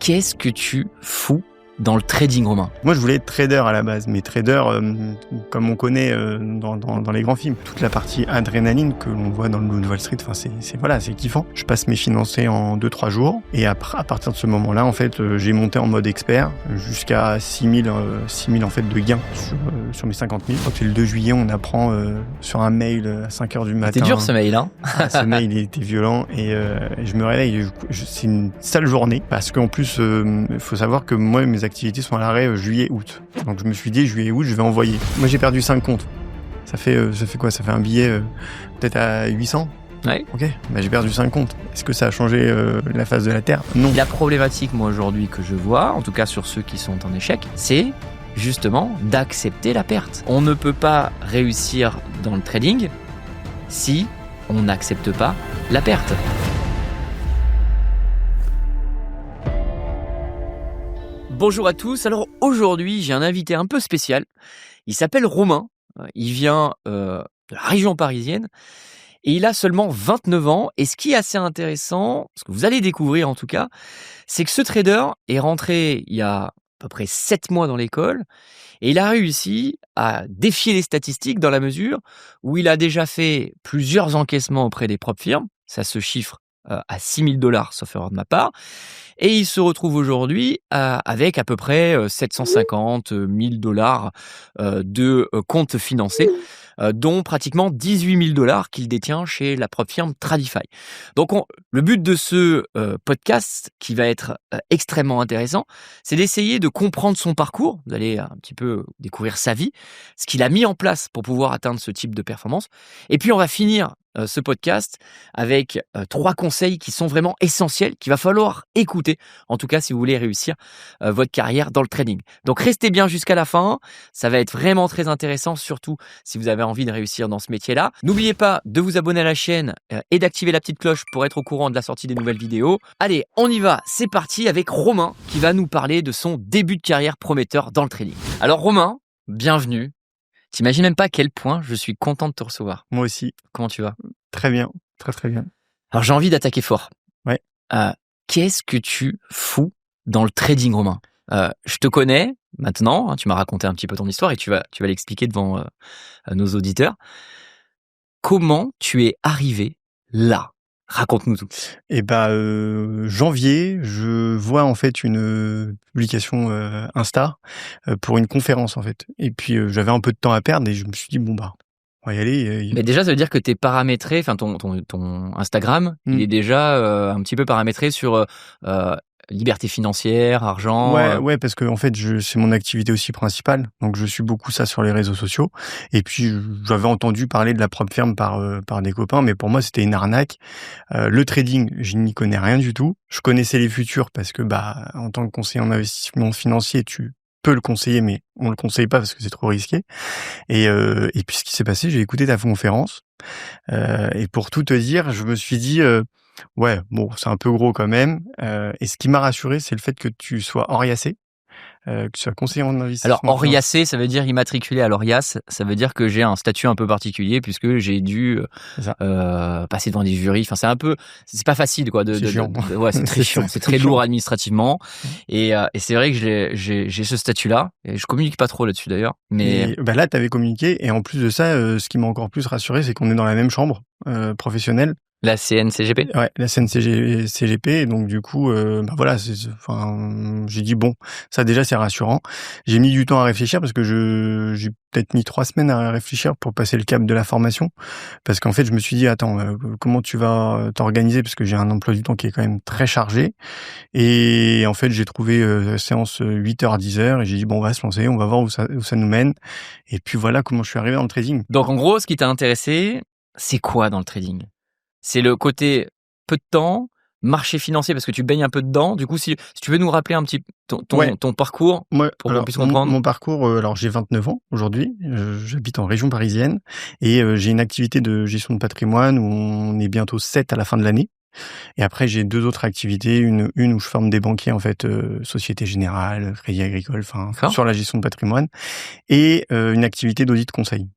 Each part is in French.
qu'est-ce que tu fous dans le trading, Romain? Moi, je voulais être trader à la base, mais trader comme on connaît dans les grands films. Toute la partie adrénaline que l'on voit dans le Loup de Wall Street, c'est kiffant. Je passe mes financés en 2-3 jours, et après, à partir de ce moment-là, en fait, j'ai monté en mode expert jusqu'à 6 000 en fait de gains sur mes 50 000. Donc, c'est le 2 juillet, on apprend sur un mail à 5 heures du matin. C'était dur ce mail, hein? Ce mail, il était violent, et je me réveille. C'est une sale journée parce qu'en plus, il faut savoir que moi, mes activités sont à l'arrêt juillet-août. Donc je me suis dit, juillet-août, je vais envoyer. Moi, j'ai perdu 5 comptes. Ça fait quoi? Ça fait un billet peut-être à 800? Ouais. Ok, j'ai perdu 5 comptes. Est-ce que ça a changé la face de la Terre? Non. La problématique, moi, aujourd'hui, que je vois, en tout cas sur ceux qui sont en échec, c'est justement d'accepter la perte. On ne peut pas réussir dans le trading si on n'accepte pas la perte. Bonjour à tous, alors aujourd'hui j'ai un invité un peu spécial, il s'appelle Romain, il vient de la région parisienne et il a seulement 29 ans, et ce qui est assez intéressant, ce que vous allez découvrir en tout cas, c'est que ce trader est rentré il y a à peu près 7 mois dans l'école et il a réussi à défier les statistiques dans la mesure où il a déjà fait plusieurs encaissements auprès des propres firmes, ça se chiffre à 6 000 $, sauf erreur de ma part. Et il se retrouve aujourd'hui avec à peu près 750 000 $ de comptes financés, dont pratiquement 18 000 $ qu'il détient chez la propre firme Tradify. Donc le but de ce podcast, qui va être extrêmement intéressant, c'est d'essayer de comprendre son parcours. Vous allez un petit peu découvrir sa vie, ce qu'il a mis en place pour pouvoir atteindre ce type de performance. Et puis on va finir ce podcast avec 3 conseils qui sont vraiment essentiels, qu'il va falloir écouter, en tout cas si vous voulez réussir votre carrière dans le trading. Donc restez bien jusqu'à la fin, ça va être vraiment très intéressant, surtout si vous avez envie de réussir dans ce métier-là. N'oubliez pas de vous abonner à la chaîne et d'activer la petite cloche pour être au courant de la sortie des nouvelles vidéos. Allez, on y va, c'est parti avec Romain qui va nous parler de son début de carrière prometteur dans le trading. Alors Romain, bienvenue. T'imagines même pas à quel point je suis content de te recevoir. Moi aussi. Comment tu vas? Très bien, très très bien. Alors j'ai envie d'attaquer fort. Ouais. Qu'est-ce que tu fous dans le trading, Romain? Je te connais maintenant, hein, tu m'as raconté un petit peu ton histoire et tu vas l'expliquer devant nos auditeurs. Comment tu es arrivé là? Raconte-nous tout. Janvier, je vois en fait une publication Insta pour une conférence en fait. Et puis j'avais un peu de temps à perdre et je me suis dit on va y aller. Mais déjà, ça veut dire que t'es paramétré, enfin ton Instagram, il est déjà un petit peu paramétré sur liberté financière, argent. Ouais, parce que en fait, c'est mon activité aussi principale, donc je suis beaucoup ça sur les réseaux sociaux. Et puis j'avais entendu parler de la propre firme par des copains, mais pour moi c'était une arnaque. Le trading, je n'y connais rien du tout. Je connaissais les futurs parce que en tant que conseiller en investissement financier, tu peux le conseiller, mais on le conseille pas parce que c'est trop risqué. Et puis ce qui s'est passé, j'ai écouté ta conférence. Et pour tout te dire, je me suis dit ouais, bon, c'est un peu gros quand même. Et ce qui m'a rassuré, c'est le fait que tu sois oriacé, que tu sois conseiller en investissement. Alors, oriacé, ça veut dire immatriculé à l'ORIAS. Ça veut dire que j'ai un statut un peu particulier puisque j'ai dû passer devant des jurys. Enfin, c'est pas facile, quoi. C'est chiant. Ouais, c'est très chiant. C'est très lourd administrativement. Et c'est vrai que j'ai ce statut-là. Et je communique pas trop là-dessus d'ailleurs. Mais là, t'avais communiqué. Et en plus de ça, ce qui m'a encore plus rassuré, c'est qu'on est dans la même chambre professionnelle. La CNCGP? Ouais, la CNCGP. Et donc, du coup, j'ai dit, bon, ça déjà, c'est rassurant. J'ai mis du temps à réfléchir parce que j'ai peut-être mis 3 semaines à réfléchir pour passer le cap de la formation. Parce qu'en fait, je me suis dit, attends, comment tu vas t'organiser? Parce que j'ai un emploi du temps qui est quand même très chargé. Et en fait, j'ai trouvé séance 8h, 10h. Et j'ai dit, bon, on va se lancer, on va voir où ça nous mène. Et puis voilà comment je suis arrivé dans le trading. Donc, en gros, ce qui t'a intéressé, c'est quoi dans le trading? C'est le côté peu de temps, marché financier, parce que tu baignes un peu dedans. Du coup, si tu veux nous rappeler un petit ton parcours, pour qu'on puisse comprendre. Mon parcours, alors j'ai 29 ans aujourd'hui, j'habite en région parisienne et j'ai une activité de gestion de patrimoine où on est bientôt 7 à la fin de l'année. Et après, j'ai 2 autres activités, une où je forme des banquiers, en fait, Société Générale, Crédit Agricole, sur la gestion de patrimoine, et une activité d'audit conseil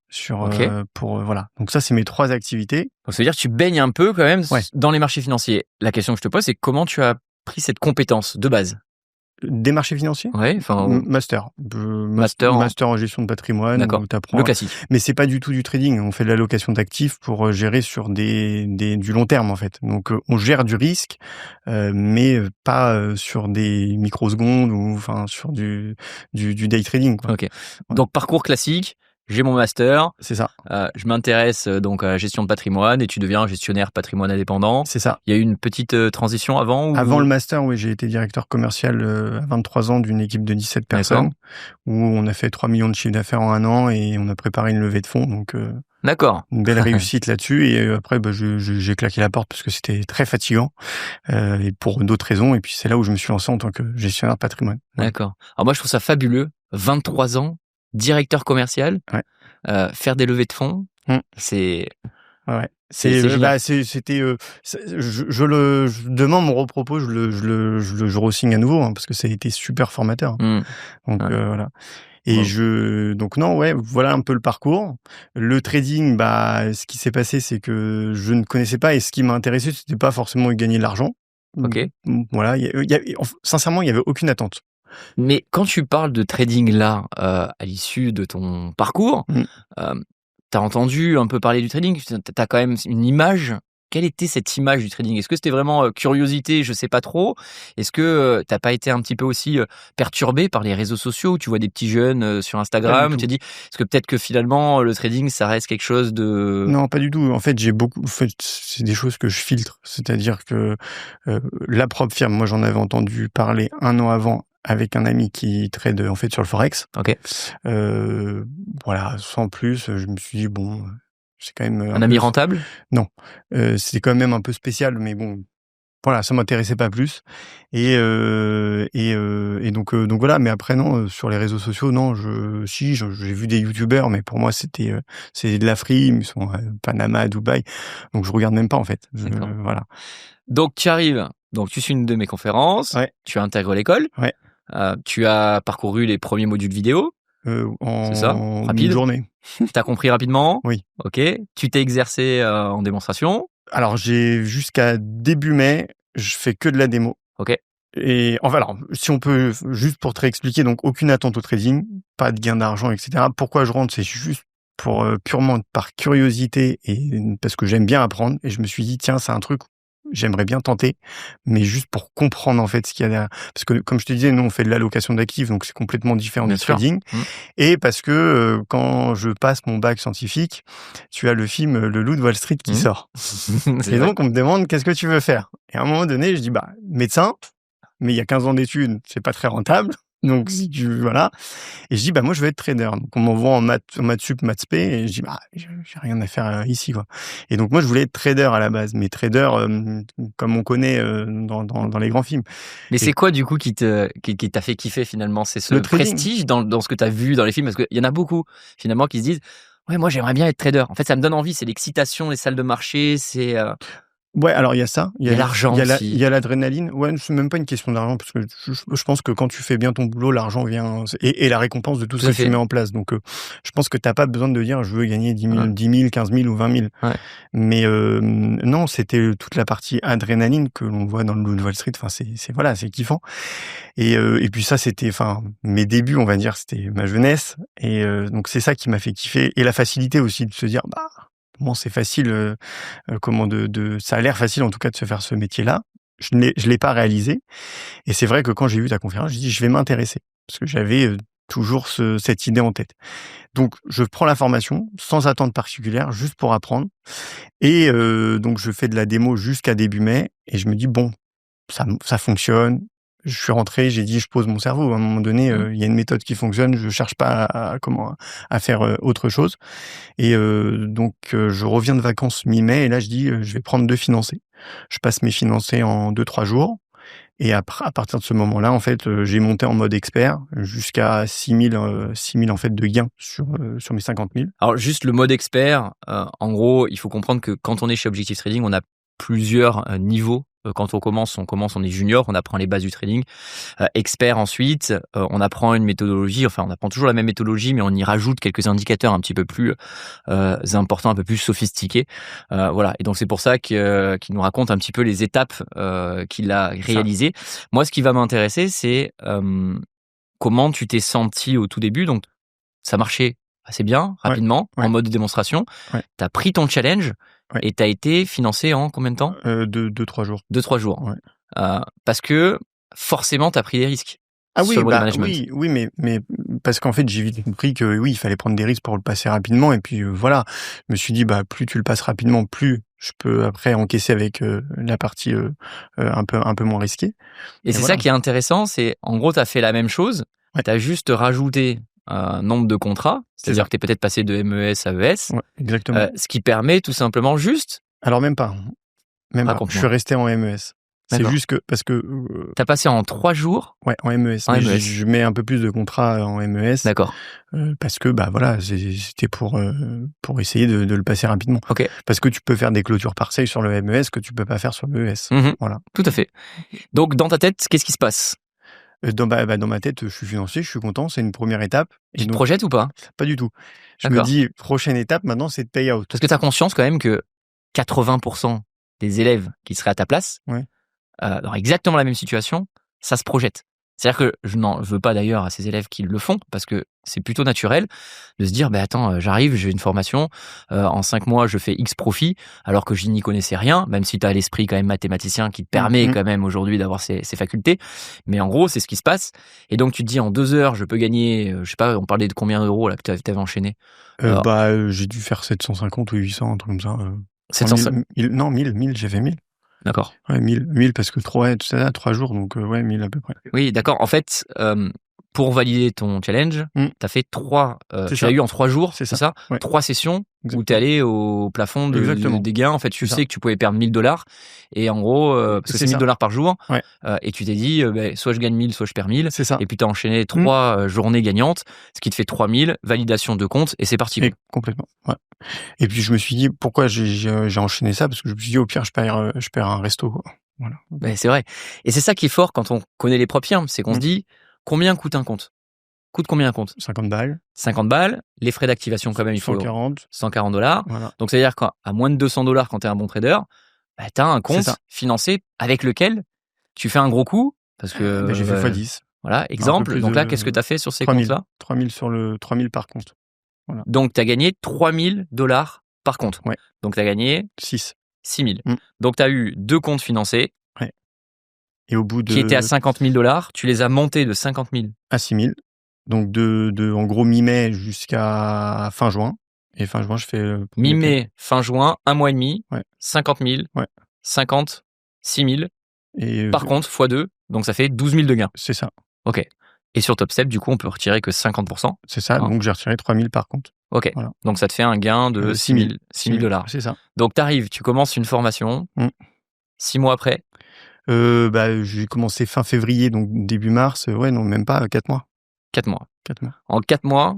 voilà. Donc ça, c'est mes 3 activités. Donc ça veut dire que tu baignes un peu quand même dans les marchés financiers. La question que je te pose, c'est comment tu as pris cette compétence de base? Des marchés financiers? Ouais, enfin, Master. master en... Master en gestion de patrimoine. D'accord, Où t'apprends. le classique. Mais c'est pas du tout du trading. On fait de l'allocation d'actifs pour gérer sur du long terme, en fait. Donc, on gère du risque, mais pas sur des microsecondes ou enfin sur du day trading, quoi. Ok. Ouais. Donc, parcours classique. J'ai mon master, C'est ça. je m'intéresse donc à la gestion de patrimoine et tu deviens gestionnaire patrimoine indépendant. C'est ça. Il y a eu une petite transition avant ou... Avant le master, oui, j'ai été directeur commercial à 23 ans d'une équipe de 17 personnes où on a fait 3 millions de chiffre d'affaires en un an et on a préparé une levée de fonds. Donc, D'accord. une belle réussite là-dessus. Et après, j'ai claqué la porte parce que c'était très fatigant et pour d'autres raisons. Et puis, c'est là où je me suis lancé en tant que gestionnaire de patrimoine. Ouais. D'accord. Alors moi, je trouve ça fabuleux. 23 ans, directeur commercial, Ouais. Faire des levées de fonds, c'est... Ouais. C'est génial. C'était demain on me repropose, je re-signe à nouveau, hein, parce que ça a été super formateur. Donc voilà. Et donc non, ouais, voilà un peu le parcours. Le trading, ce qui s'est passé, c'est que je ne connaissais pas et ce qui m'intéressait, c'était pas forcément gagner de l'argent. Ok. Voilà, sincèrement, il y avait aucune attente. Mais quand tu parles de trading là, à l'issue de ton parcours, t'as entendu un peu parler du trading, t'as quand même une image. Quelle était cette image du trading? Est-ce que c'était vraiment curiosité, je sais pas trop? Est-ce que t'as pas été un petit peu aussi perturbé par les réseaux sociaux où tu vois des petits jeunes sur Instagram? Tu te dis, est-ce que peut-être que finalement le trading ça reste quelque chose de... Non, pas du tout. En fait, c'est des choses que je filtre. C'est-à-dire que la propre firme, moi j'en avais entendu parler un an avant avec un ami qui trade en fait sur le forex. Ok. Voilà, sans plus, je me suis dit bon, c'est quand même un ami rentable? Non, c'était quand même un peu spécial, mais bon, voilà, ça m'intéressait pas plus. Et donc voilà. Mais après non, sur les réseaux sociaux, non, j'ai vu des youtubeurs, mais pour moi c'est de la frime, ils sont à Panama, Dubaï, donc je regarde même pas en fait. Voilà. Donc tu arrives, donc tu suis une de mes conférences, Ouais. tu intègres l'école, ouais. Tu as parcouru les premiers modules vidéo. C'est ça, rapide. Une journée. T'as compris rapidement? Oui. Ok. Tu t'es exercé en démonstration? Alors j'ai jusqu'à début mai, je fais que de la démo. Ok. Et enfin, alors, si on peut, juste pour te réexpliquer, donc aucune attente au trading, pas de gain d'argent, etc. Pourquoi je rentre, c'est juste pour purement par curiosité et parce que j'aime bien apprendre. Et je me suis dit, tiens, c'est un truc j'aimerais bien tenter, mais juste pour comprendre en fait ce qu'il y a derrière. Parce que comme je te disais, nous on fait de l'allocation d'actifs, donc c'est complètement différent du trading. Et parce que quand je passe mon bac scientifique, tu as le film Le Loup de Wall Street qui sort. Et donc on me demande qu'est-ce que tu veux faire. Et à un moment donné, je dis médecin, mais il y a 15 ans d'études, c'est pas très rentable. Donc si tu voilà. Et je dis moi je veux être trader. Donc on m'envoie en maths sup, maths spé et je dis j'ai rien à faire ici quoi. Et donc moi je voulais être trader à la base, mais trader comme on connaît dans les grands films. Mais c'est quoi du coup qui t'a fait kiffer finalement? C'est ce prestige dans ce que tu as vu dans les films, parce qu'il y en a beaucoup finalement qui se disent ouais, moi j'aimerais bien être trader. En fait, ça me donne envie, c'est l'excitation, les salles de marché, c'est Ouais, alors il y a ça, il y a l'argent aussi. Il y a l'adrénaline. Ouais, c'est même pas une question d'argent parce que je pense que quand tu fais bien ton boulot, l'argent vient et la récompense de tout ce que tu mets en place. Donc je pense que t'as pas besoin de dire je veux gagner 10 000, 15 000 ou 20 000. Ouais. Mais non, c'était toute la partie adrénaline que l'on voit dans le Loup de Wall Street. Enfin, c'est kiffant. Et puis ça, c'était mes débuts, on va dire, c'était ma jeunesse. Et donc c'est ça qui m'a fait kiffer et la facilité aussi de se dire comment c'est facile, ça a l'air facile en tout cas de se faire ce métier-là. Je l'ai pas réalisé. Et c'est vrai que quand j'ai vu ta conférence, j'ai dit je vais m'intéresser parce que j'avais toujours cette idée en tête. Donc je prends la formation sans attente particulière, juste pour apprendre. Et donc je fais de la démo jusqu'à début mai et je me dis bon, ça fonctionne. Je suis rentré, j'ai dit je pose mon cerveau. À un moment donné, il y a une méthode qui fonctionne. Je cherche pas à faire autre chose. Et donc je reviens de vacances mi-mai et là je dis je vais prendre 2 financés. Je passe mes financés en 2-3 jours. Et après, à partir de ce moment-là, en fait, j'ai monté en mode expert jusqu'à 6 000 en fait de gains sur mes 50 000. Alors juste le mode expert, en gros, il faut comprendre que quand on est chez Objectif Trading, on a plusieurs niveaux quand on commence, on est junior, on apprend les bases du trading. Expert ensuite, on apprend une méthodologie, enfin on apprend toujours la même méthodologie, mais on y rajoute quelques indicateurs un petit peu plus importants, un peu plus sophistiqués. Voilà. Et donc c'est pour ça qu'il nous raconte un petit peu les étapes qu'il a réalisées. Moi, ce qui va m'intéresser, c'est comment tu t'es senti au tout début. Donc ça marchait assez bien, rapidement, en mode de démonstration. Tu as pris ton challenge et tu as été financé en combien de temps 2-3 jours. 2-3 jours. Parce que forcément, tu as pris des risques. Ah oui, oui, mais parce qu'en fait, j'ai vite compris que oui, il fallait prendre des risques pour le passer rapidement. Et puis voilà, je me suis dit, plus tu le passes rapidement, plus je peux après encaisser avec la partie un peu moins risquée. Et c'est ça qui est intéressant, c'est en gros, tu as fait la même chose, tu as juste rajouté un nombre de contrats, c'est-à-dire que tu es peut-être passé de MES à ES, exactement. Ce qui permet tout simplement juste... Alors même pas. Je suis resté en MES. C'est juste que parce que t'as passé en 3 jours. En MES. Je mets un peu plus de contrats en MES. D'accord. Parce que voilà, c'était pour essayer de le passer rapidement. Ok. Parce que tu peux faire des clôtures partielles sur le MES que tu peux pas faire sur le ES. Voilà. Tout à fait. Donc dans ta tête, qu'est-ce qui se passe? Dans ma tête, je suis financé, je suis content, c'est une première étape. Tu te projettes ou pas? Pas du tout. Je me dis, prochaine étape, maintenant, c'est de payout. Parce que tu as conscience quand même que 80% des élèves qui seraient à ta place, dans exactement la même situation, ça se projette. C'est-à-dire que je n'en veux pas d'ailleurs à ces élèves qui le font, parce que c'est plutôt naturel de se dire, attends, j'arrive, j'ai une formation, en 5 mois, je fais X profit, alors que je n'y connaissais rien, même si tu as l'esprit quand même mathématicien qui te permet quand même aujourd'hui d'avoir ces facultés. Mais en gros, c'est ce qui se passe. Et donc, tu te dis, en 2 heures, je peux gagner, je sais pas, on parlait de combien d'euros là que tu avais enchaîné? J'ai dû faire 750 ou 800, un truc comme ça. 750 Non, 1000, j'ai fait 1000. D'accord. 1000 parce que 3 jours, donc 1000 à peu près. Oui, d'accord. En fait, pour valider ton challenge, t'as fait 3, tu l'as eu en 3 jours, c'est ça? 3 sessions où t'es allé au plafond des gains. En fait, tu sais que tu pouvais perdre $1000 et en gros, parce que c'est $1000 par jour, et tu t'es dit, soit je gagne 1000, soit je perds 1000. C'est ça. Et puis t'as enchaîné 3 journées gagnantes, ce qui te fait 3000, validation de compte et c'est parti. Complètement. Et puis je me suis dit, pourquoi j'ai enchaîné ça? Parce que je me suis dit, au pire, je perds un resto. Voilà. C'est vrai. Et c'est ça qui est fort quand on connaît les propres firmes, c'est qu'on se dit, combien coûte un compte? Coûte combien un compte? 50 balles. 50 balles. Les frais d'activation, quand même, il faut $140. Voilà. Donc, ça veut dire qu'à moins de $200, quand tu es un bon trader, tu as un compte financé avec lequel tu fais un gros coup. Parce que j'ai fait x10. Voilà, exemple. Donc là, qu'est-ce que tu as fait sur ces comptes-là? 3000 par compte. Voilà. Donc, tu as gagné $3000 par compte. Donc, tu as gagné 6000. Donc, tu as eu 2 comptes financés. Et au bout qui étaient à $50,000, tu les as montés de 50 000 à 6 000. Donc en gros mi-mai jusqu'à fin juin. Et fin juin, je fais mi-mai, fin juin, 1 mois et demi, 50 000, 50, 6 000. Et par contre, x2, donc ça fait 12 000 de gains. C'est ça. Ok. Et sur TopStep, du coup, on peut retirer que 50%. C'est ça. Donc j'ai retiré 3 000 par compte. Ok. Voilà. Donc ça te fait un gain de $6 000. C'est ça. Donc t'arrives, tu commences une formation. 6 mois après. J'ai commencé fin février, donc début mars. Même pas 4 mois. 4 mois. En 4 mois,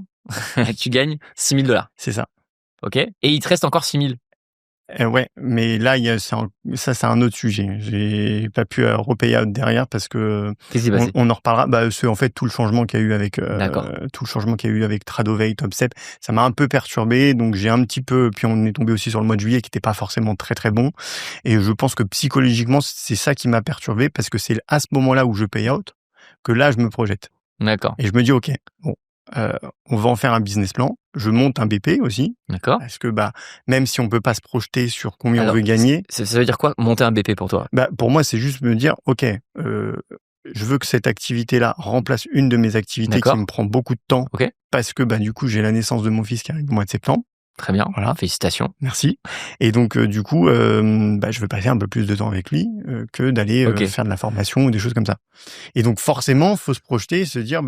tu gagnes $6 000. C'est ça. Ok. Et il te reste encore 6 000. Mais là, c'est un autre sujet. J'ai pas pu repayer out derrière parce que qu'est-ce qui s'est passé? On en reparlera. C'est en fait tout le changement qu'il y a eu avec Tradovate, TopStep, ça m'a un peu perturbé. Donc j'ai un petit peu. Puis on est tombé aussi sur le mois de juillet qui n'était pas forcément très très bon. Et je pense que psychologiquement, c'est ça qui m'a perturbé parce que c'est à ce moment-là où je paye out que là je me projette. D'accord. Et je me dis ok, bon. On va en faire un business plan. Je monte un BP aussi. D'accord. Parce que même si on peut pas se projeter sur combien on veut gagner. Ça veut dire quoi, monter un BP pour toi? Pour moi, c'est juste me dire, ok, je veux que cette activité-là remplace une de mes activités qui me prend beaucoup de temps. Okay. Parce que du coup, j'ai la naissance de mon fils qui arrive au mois de septembre. Très bien. Voilà. Félicitations. Merci. Et donc, du coup, je veux passer un peu plus de temps avec lui que d'aller faire de la formation ou des choses comme ça. Et donc, forcément, faut se projeter et se dire,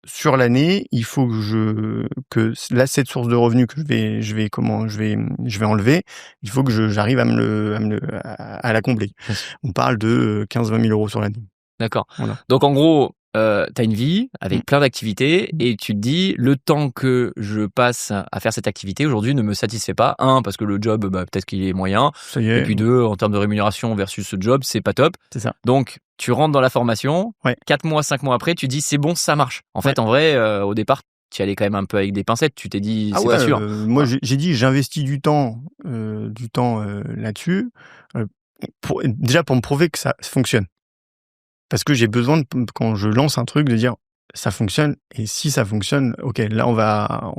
sur l'année, il faut que cette source de revenus que je vais enlever, il faut que j'arrive à la combler. On parle de 15-20 000 euros sur l'année. D'accord. Voilà. Donc en gros, t'as une vie avec plein d'activités et tu te dis le temps que je passe à faire cette activité aujourd'hui ne me satisfait pas. Un, parce que le job, peut-être qu'il est moyen. Ça y est. Et puis deux, en termes de rémunération versus ce job, c'est pas top. C'est ça. Donc, tu rentres dans la formation. 4 mois, 5 mois après, tu dis c'est bon, ça marche. En fait, en vrai, au départ, tu y allais quand même un peu avec des pincettes. Tu t'es dit c'est pas sûr. Moi, j'ai dit j'investis du temps là-dessus déjà pour me prouver que ça fonctionne. Parce que j'ai besoin, quand je lance un truc, de dire ça fonctionne. Et si ça fonctionne, ok, là on va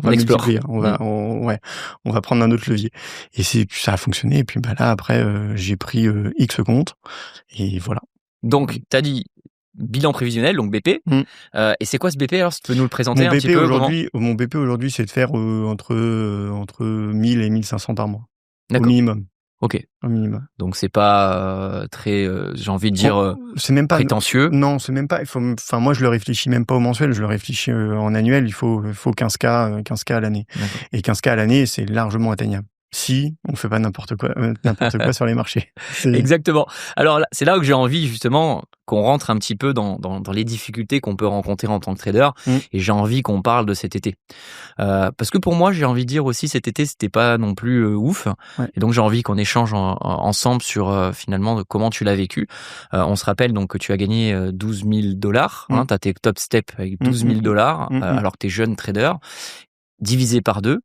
multiplier, on va prendre un autre levier. Et ça a fonctionné. Et puis là après, j'ai pris X compte et voilà. Donc t'as dit bilan prévisionnel, donc BP. Et c'est quoi ce BP alors? Si tu peux nous le présenter un petit peu Mon BP aujourd'hui, c'est de faire entre 1000 et 1500 par mois. D'accord. Au minimum. Ok. Au minimum. Donc c'est pas très, j'ai envie de dire, c'est même pas prétentieux. Non, c'est même pas. Moi, je le réfléchis même pas au mensuel. Je le réfléchis en annuel. Il faut 15K à l'année. D'accord. Et 15K à l'année, c'est largement atteignable. Si on fait pas n'importe quoi sur les marchés. Exactement. Alors là, c'est là où j'ai envie justement qu'on rentre un petit peu dans les difficultés qu'on peut rencontrer en tant que trader. Et j'ai envie qu'on parle de cet été. Parce que pour moi, j'ai envie de dire aussi cet été, c'était pas non plus ouf. Et donc j'ai envie qu'on échange ensemble sur finalement de comment tu l'as vécu. On se rappelle donc que tu as gagné $12 000. T'as tes top steps avec $12 000 alors que t'es jeune trader, divisé par 2.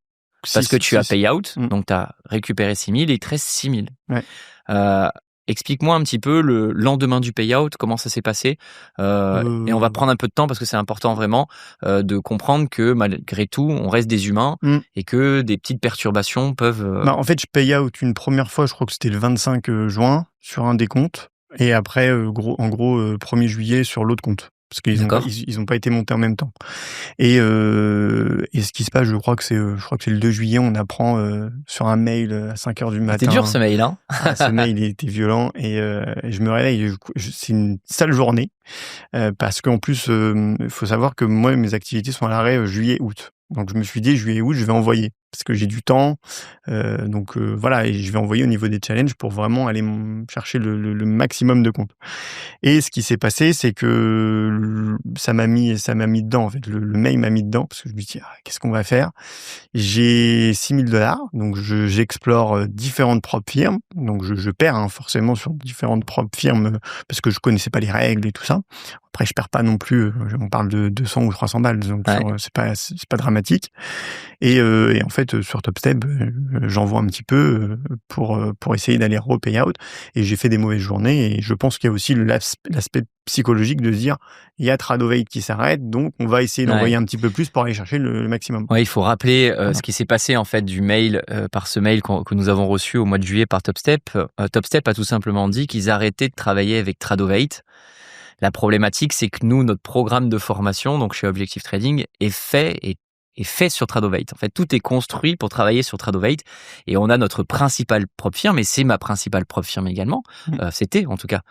Parce que tu as payout, donc tu as récupéré 6 000 et il te reste 6 000. Ouais. Explique-moi un petit peu le lendemain du payout, comment ça s'est passé. Et on va prendre un peu de temps parce que c'est important vraiment de comprendre que malgré tout, on reste des humains et que des petites perturbations peuvent... En fait, je payout une première fois, je crois que c'était le 25 juin, sur un des comptes. Et après, en gros, 1er juillet sur l'autre compte. Parce qu'ils ont pas été montés en même temps. Et ce qui se passe, je crois que c'est le 2 juillet, on apprend sur un mail à 5h du matin. C'était dur ce mail, hein. Ce mail, il était violent et je me réveille. C'est une sale journée parce qu'en plus, il faut savoir que moi, mes activités sont à l'arrêt juillet-août. Donc je me suis dit juillet-août, je vais envoyer parce que j'ai du temps. Voilà, et je vais envoyer au niveau des challenges pour vraiment aller chercher le maximum de comptes. Et ce qui s'est passé, c'est que ça m'a mis dedans, en fait. Le mail m'a mis dedans, parce que je me dis, qu'est-ce qu'on va faire? J'ai $6 000, donc j'explore différentes propres firmes. Donc je perds forcément sur différentes propres firmes, parce que je connaissais pas les règles et tout ça. Après, je perds pas non plus, on parle de 200 ou 300 balles, donc c'est pas dramatique. Et en fait, sur TopStep, j'en vois un petit peu pour essayer d'aller re-payout. Et j'ai fait des mauvaises journées. Et je pense qu'il y a aussi l'aspect psychologique de se dire, il y a Tradovate qui s'arrête, donc on va essayer d'envoyer un petit peu plus pour aller chercher le maximum. Ouais, il faut rappeler ce qui s'est passé en fait du mail, par ce mail que nous avons reçu au mois de juillet par TopStep. TopStep a tout simplement dit qu'ils arrêtaient de travailler avec Tradovate. La problématique, c'est que nous, notre programme de formation, donc chez Objective Trading, est fait sur Tradovate. En fait, tout est construit pour travailler sur Tradovate. Et on a notre principale propre firme, et c'est ma principale propre firme également. C'était, en tout cas,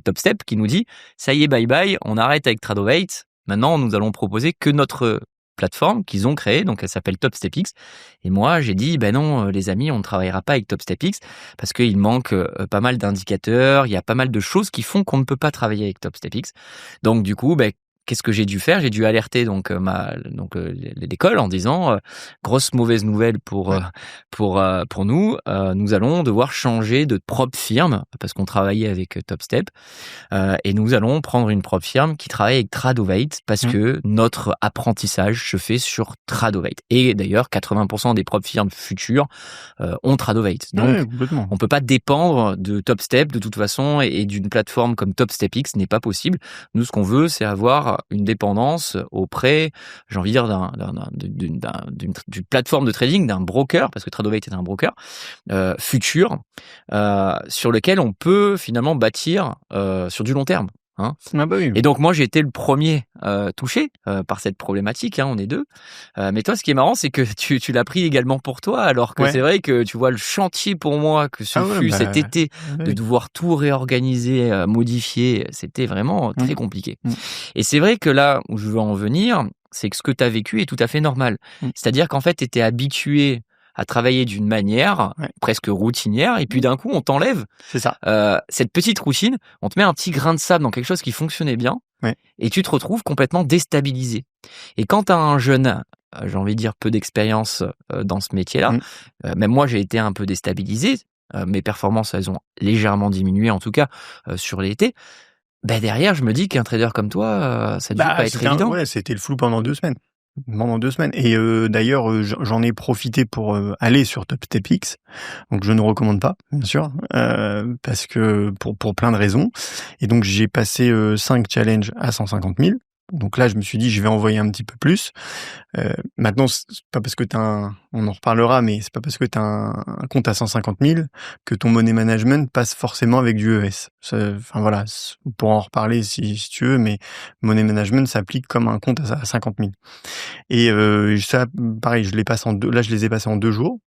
TopStep qui nous dit, ça y est, bye bye, on arrête avec Tradovate. Maintenant, nous allons proposer que notre plateforme qu'ils ont créée, donc elle s'appelle TopStepX. Et moi, j'ai dit, non, les amis, on ne travaillera pas avec TopStepX parce qu'il manque pas mal d'indicateurs, il y a pas mal de choses qui font qu'on ne peut pas travailler avec TopStepX. Donc, du coup, qu'est-ce que j'ai dû faire? J'ai dû alerter l'école en disant grosse mauvaise nouvelle pour nous. Nous allons devoir changer de propre firme parce qu'on travaillait avec TopStep et nous allons prendre une propre firme qui travaille avec Tradovate parce que notre apprentissage se fait sur Tradovate. Et d'ailleurs, 80% des propres firmes futures ont Tradovate. Donc, on peut pas dépendre de TopStep de toute façon et d'une plateforme comme TopStepX n'est pas possible. Nous, ce qu'on veut, c'est avoir une dépendance auprès, j'ai envie de dire, d'une plateforme de trading, d'un broker, parce que Tradovate est un broker futur, sur lequel on peut finalement bâtir sur du long terme. Oui. Et donc moi j'ai été le premier touché par cette problématique, on est deux. Mais toi, ce qui est marrant, c'est que tu l'as pris également pour toi, alors que c'est vrai que tu vois le chantier pour moi que ce fut cet été de devoir tout réorganiser, modifier, c'était vraiment très compliqué. Et c'est vrai que là où je veux en venir, c'est que ce que tu as vécu est tout à fait normal. C'est-à-dire qu'en fait, tu étais habitué à travailler d'une manière Ouais. presque routinière, et puis d'un coup, on t'enlève C'est ça. cette petite routine, on te met un petit grain de sable dans quelque chose qui fonctionnait bien, Ouais. et tu te retrouves complètement déstabilisé. Et quand tu as un jeune, j'ai envie de dire peu d'expérience dans ce métier-là, même moi j'ai été un peu déstabilisé, mes performances elles ont légèrement diminué en tout cas sur l'été. Derrière je me dis qu'un trader comme toi, ça a dû pas être évident. C'était le flou pendant 2 semaines. Pendant 2 semaines. Et d'ailleurs, j'en ai profité pour aller sur TopStepX. Donc je ne recommande pas, bien sûr, parce que pour plein de raisons. Et donc j'ai passé 5 challenges à 150 000. Donc là, je me suis dit, je vais envoyer un petit peu plus. Maintenant, c'est pas parce que on en reparlera, mais c'est pas parce que tu as un compte à 150 000 que ton money management passe forcément avec du ES. Enfin voilà, on pourra en reparler si tu veux, mais money management s'applique comme un compte à 50 000. Et ça, pareil, je les ai passés en 2 jours,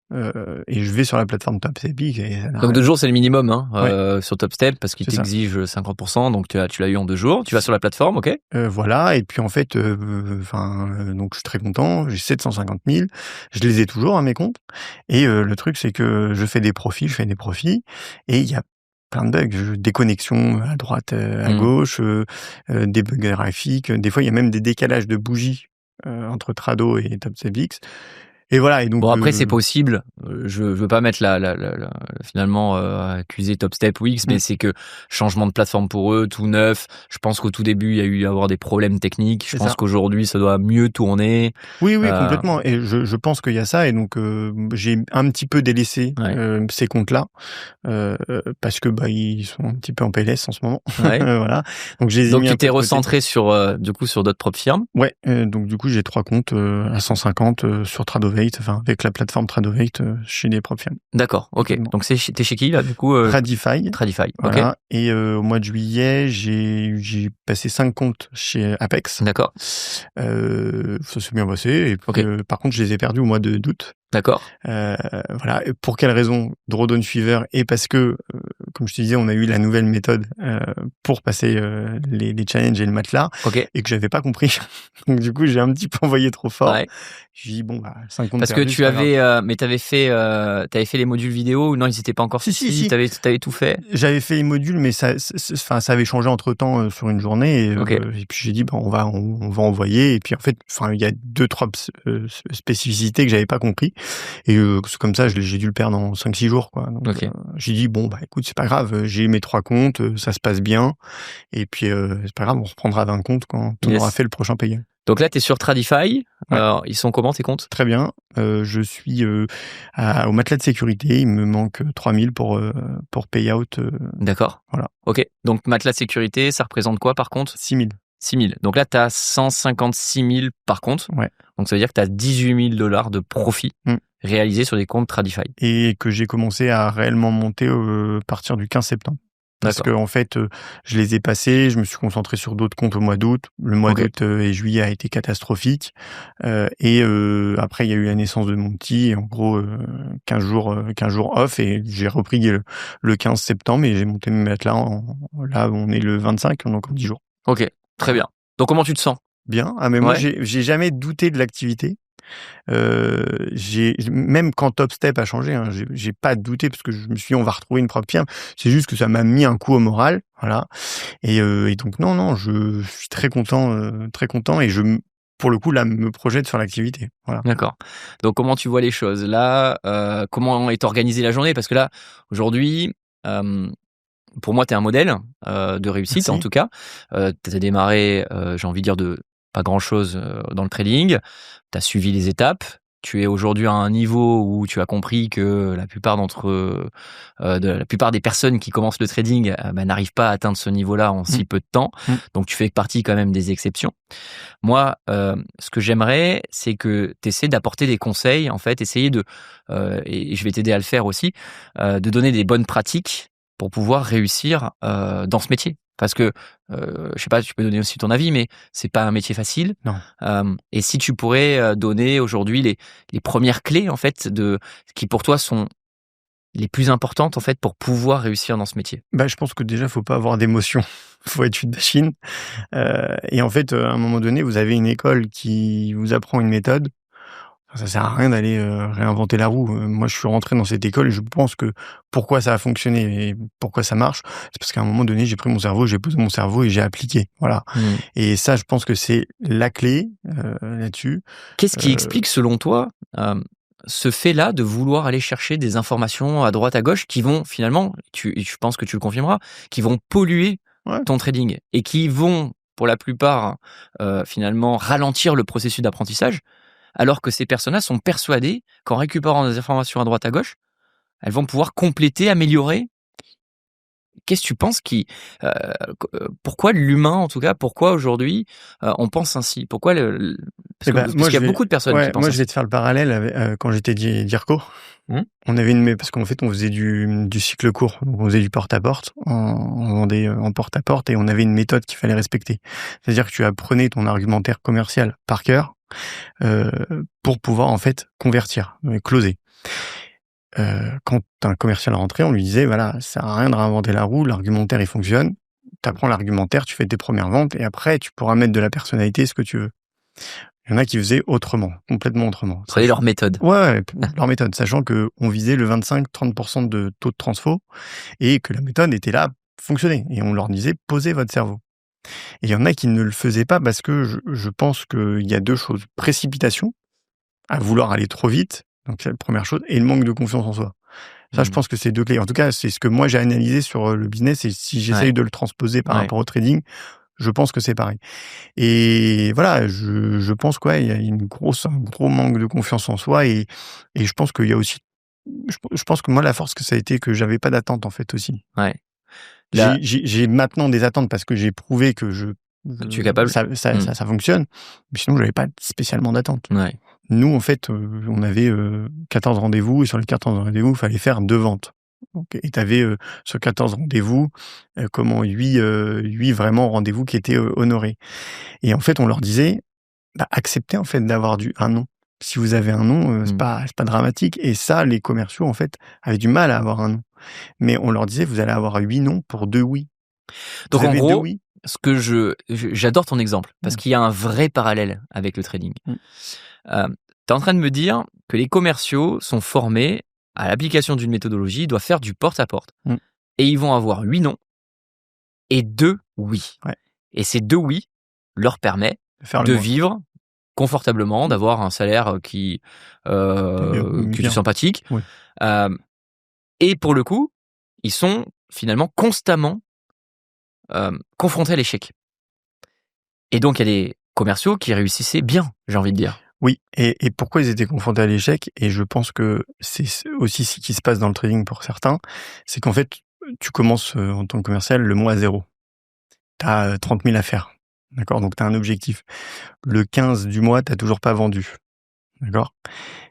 et je vais sur la plateforme TopStepX. Donc 2 jours c'est le minimum Ouais. sur TopStep parce qu'il C'est ça. t'exige 50%, donc tu l'as eu en 2 jours. Tu vas sur la plateforme, ok. Voilà, et puis en fait, donc je suis très content, j'ai 750 000, je les ai toujours, mes comptes, et le truc c'est que je fais des profits, et il y a plein de bugs, des connexions à droite, à gauche, des bugs graphiques, des fois il y a même des décalages de bougies entre Trado et TopStepX, et voilà, et donc Bon après c'est possible, je veux pas mettre finalement accuser TopStep ou X, mais c'est que changement de plateforme pour eux, tout neuf. Je pense qu'au tout début il y a eu à avoir des problèmes techniques. Je pense qu'aujourd'hui ça doit mieux tourner. Oui, complètement. Et je pense qu'il y a ça, et donc j'ai un petit peu délaissé ces comptes-là parce que ils sont un petit peu en PLS en ce moment. Ouais. Voilà. Donc j'ai donc mis tu t'es recentré sur du coup sur d'autres propres firmes. Ouais. Donc du coup j'ai 3 comptes à 150 sur Tradovate, enfin avec la plateforme Tradovate chez des propres firmes. D'accord. Ok. Complètement. Donc t'es chez qui là du coup Tradify. Voilà. Ok. Et au mois de juillet j'ai passé 5 comptes chez Apex. D'accord. Ça s'est bien passé. Et puis, par contre, je les ai perdus au mois d'août. D'accord. Voilà. Et pour quelle raison? Drawdown Fever, et parce que, comme je te disais, on a eu la nouvelle méthode pour passer les challenges et le matelas, et que j'avais pas compris. Donc du coup, j'ai un petit peu envoyé trop fort. Ouais. J'ai dit 5 comptes parce perdus, que tu avais, mais t'avais fait les modules vidéo ou non, ils étaient pas encore sortis. Si. T'avais tout fait. J'avais fait les modules, mais ça avait changé entre temps sur une journée, et puis j'ai dit on va envoyer, et puis en fait, il y a 2-3 spécificités que j'avais pas compris, et c'est comme ça, j'ai dû le perdre en 5-6 jours, quoi. Donc j'ai dit écoute, c'est pas grave, j'ai mes 3 comptes, ça se passe bien, et puis c'est pas grave, on reprendra d'un compte quand on aura fait le prochain payant. Donc là, tu es sur Tradify. Alors, ils sont comment tes comptes? Très bien. Je suis au matelas de sécurité. Il me manque 3 000 pour payout. D'accord. Voilà. Ok. Donc matelas de sécurité, ça représente quoi par contre? 6 000. 6 000. Donc là, tu as 156 000 par compte. Ouais. Donc ça veut dire que tu as 18 000 $ de profit réalisés sur des comptes Tradify. Et que j'ai commencé à réellement monter à partir du 15 septembre. Parce que en fait, je les ai passés, je me suis concentré sur d'autres comptes au mois d'août. Le mois d'août et juillet a été catastrophique. Et après, il y a eu la naissance de mon petit, et en gros 15 jours off, et j'ai repris le 15 septembre, et j'ai monté mes matelas. Là, on est le 25, on a encore 10 jours. Ok, très bien. Donc comment tu te sens? Bien. Mais moi, j'ai jamais douté de l'activité. Même quand TopStep a changé, j'ai pas douté, parce que je me suis dit on va retrouver une propre firme. C'est juste que ça m'a mis un coup au moral, voilà. Et donc non, je suis très content, et pour le coup là me projette sur l'activité. Voilà. D'accord. Donc comment tu vois les choses là? Comment est organisée la journée? Parce que là aujourd'hui, pour moi, tu es un modèle de réussite. Merci. En tout cas. Tu as démarré, j'ai envie de dire, de pas grand-chose dans le trading. Tu as suivi les étapes. Tu es aujourd'hui à un niveau où tu as compris que la plupart des personnes qui commencent le trading n'arrivent pas à atteindre ce niveau-là en si peu de temps. Donc, tu fais partie quand même des exceptions. Moi, ce que j'aimerais, c'est que tu essaies d'apporter des conseils, en fait, essayer et je vais t'aider à le faire aussi, de donner des bonnes pratiques pour pouvoir réussir dans ce métier. Parce que, je sais pas, tu peux donner aussi ton avis, mais c'est pas un métier facile. Non. Et si tu pourrais donner aujourd'hui les premières clés, en fait, qui pour toi sont les plus importantes, en fait, pour pouvoir réussir dans ce métier. Je pense que déjà, faut pas avoir d'émotion. Faut être une machine. Et en fait, à un moment donné, vous avez une école qui vous apprend une méthode. Ça sert à rien d'aller réinventer la roue. Moi, je suis rentré dans cette école et je pense que pourquoi ça a fonctionné et pourquoi ça marche, c'est parce qu'à un moment donné, j'ai pris mon cerveau, j'ai posé mon cerveau et j'ai appliqué. Voilà. Mmh. Et ça, je pense que c'est la clé là-dessus. Qu'est-ce qui explique, selon toi, ce fait-là de vouloir aller chercher des informations à droite, à gauche qui vont finalement, je pense que tu le confirmeras, qui vont polluer Ouais. ton trading et qui vont, pour la plupart, finalement, ralentir le processus d'apprentissage, alors que ces personnes-là sont persuadées qu'en récupérant des informations à droite, à gauche, elles vont pouvoir compléter, améliorer. Qu'est-ce que tu penses pourquoi l'humain, en tout cas, pourquoi aujourd'hui on pense ainsi? Pourquoi parce Moi, qu'il y a beaucoup de personnes qui pensent moi, je ainsi. vais te faire le parallèle avec, quand j'étais DIRCO. Mmh. On avait parce qu'en fait, on faisait du cycle court. Donc, on faisait du porte-à-porte. On vendait en porte-à-porte et on avait une méthode qu'il fallait respecter. C'est-à-dire que tu apprenais ton argumentaire commercial par cœur pour pouvoir, en fait, convertir, closer. Quand un commercial rentrait, on lui disait, voilà, ça sert à rien de réinventer la roue, l'argumentaire, il fonctionne. Tu apprends l'argumentaire, tu fais tes premières ventes et après, tu pourras mettre de la personnalité, ce que tu veux. Il y en a qui faisaient autrement, complètement autrement. Prenez leur méthode. Ouais, leur méthode, sachant que on visait le 25-30% de taux de transfo et que la méthode était là, fonctionnait. Et on leur disait, posez votre cerveau. Et il y en a qui ne le faisaient pas parce que je pense qu'il y a deux choses. Précipitation, à vouloir aller trop vite, donc c'est la première chose, et le manque de confiance en soi. Ça, je pense que c'est deux clés. En tout cas, c'est ce que moi j'ai analysé sur le business et si j'essaye de le transposer par rapport au trading, je pense que c'est pareil. Et voilà, je pense qu'il y a un gros manque de confiance en soi et je pense qu'il y a aussi, je pense que moi la force que ça a été que j'avais pas d'attente en fait aussi. Ouais. J'ai maintenant des attentes parce que j'ai prouvé que Tu es capable. ça fonctionne, mais sinon j'avais pas spécialement d'attente. Ouais. Nous, en fait, on avait 14 rendez-vous et sur les 14 rendez-vous, il fallait faire 2 ventes. Okay. Et tu avais sur 14 rendez-vous, 8 vraiment rendez-vous qui étaient honorés. Et en fait, on leur disait, acceptez en fait d'avoir un non. Si vous avez un non, c'est pas dramatique. Et ça, les commerciaux, en fait, avaient du mal à avoir un non. Mais on leur disait, vous allez avoir 8 non pour 2 oui. Donc en gros, ce que j'adore ton exemple, parce qu'il y a un vrai parallèle avec le trading. Tu es en train de me dire que les commerciaux sont formés à l'application d'une méthodologie, ils doivent faire du porte-à-porte. Et ils vont avoir 8 non et 2 oui. Ouais. Et ces 2 oui leur permet de vivre confortablement, d'avoir un salaire qui est sympathique. Oui. Et pour le coup, ils sont finalement constamment confrontés à l'échec. Et donc, il y a des commerciaux qui réussissaient bien, j'ai envie de dire. Oui, et pourquoi ils étaient confrontés à l'échec, et je pense que c'est aussi ce qui se passe dans le trading pour certains, c'est qu'en fait, tu commences en tant que commercial le mois à 0. Tu as 30 000 à faire, d'accord? Donc tu as un objectif. Le 15 du mois, tu n'as toujours pas vendu, d'accord?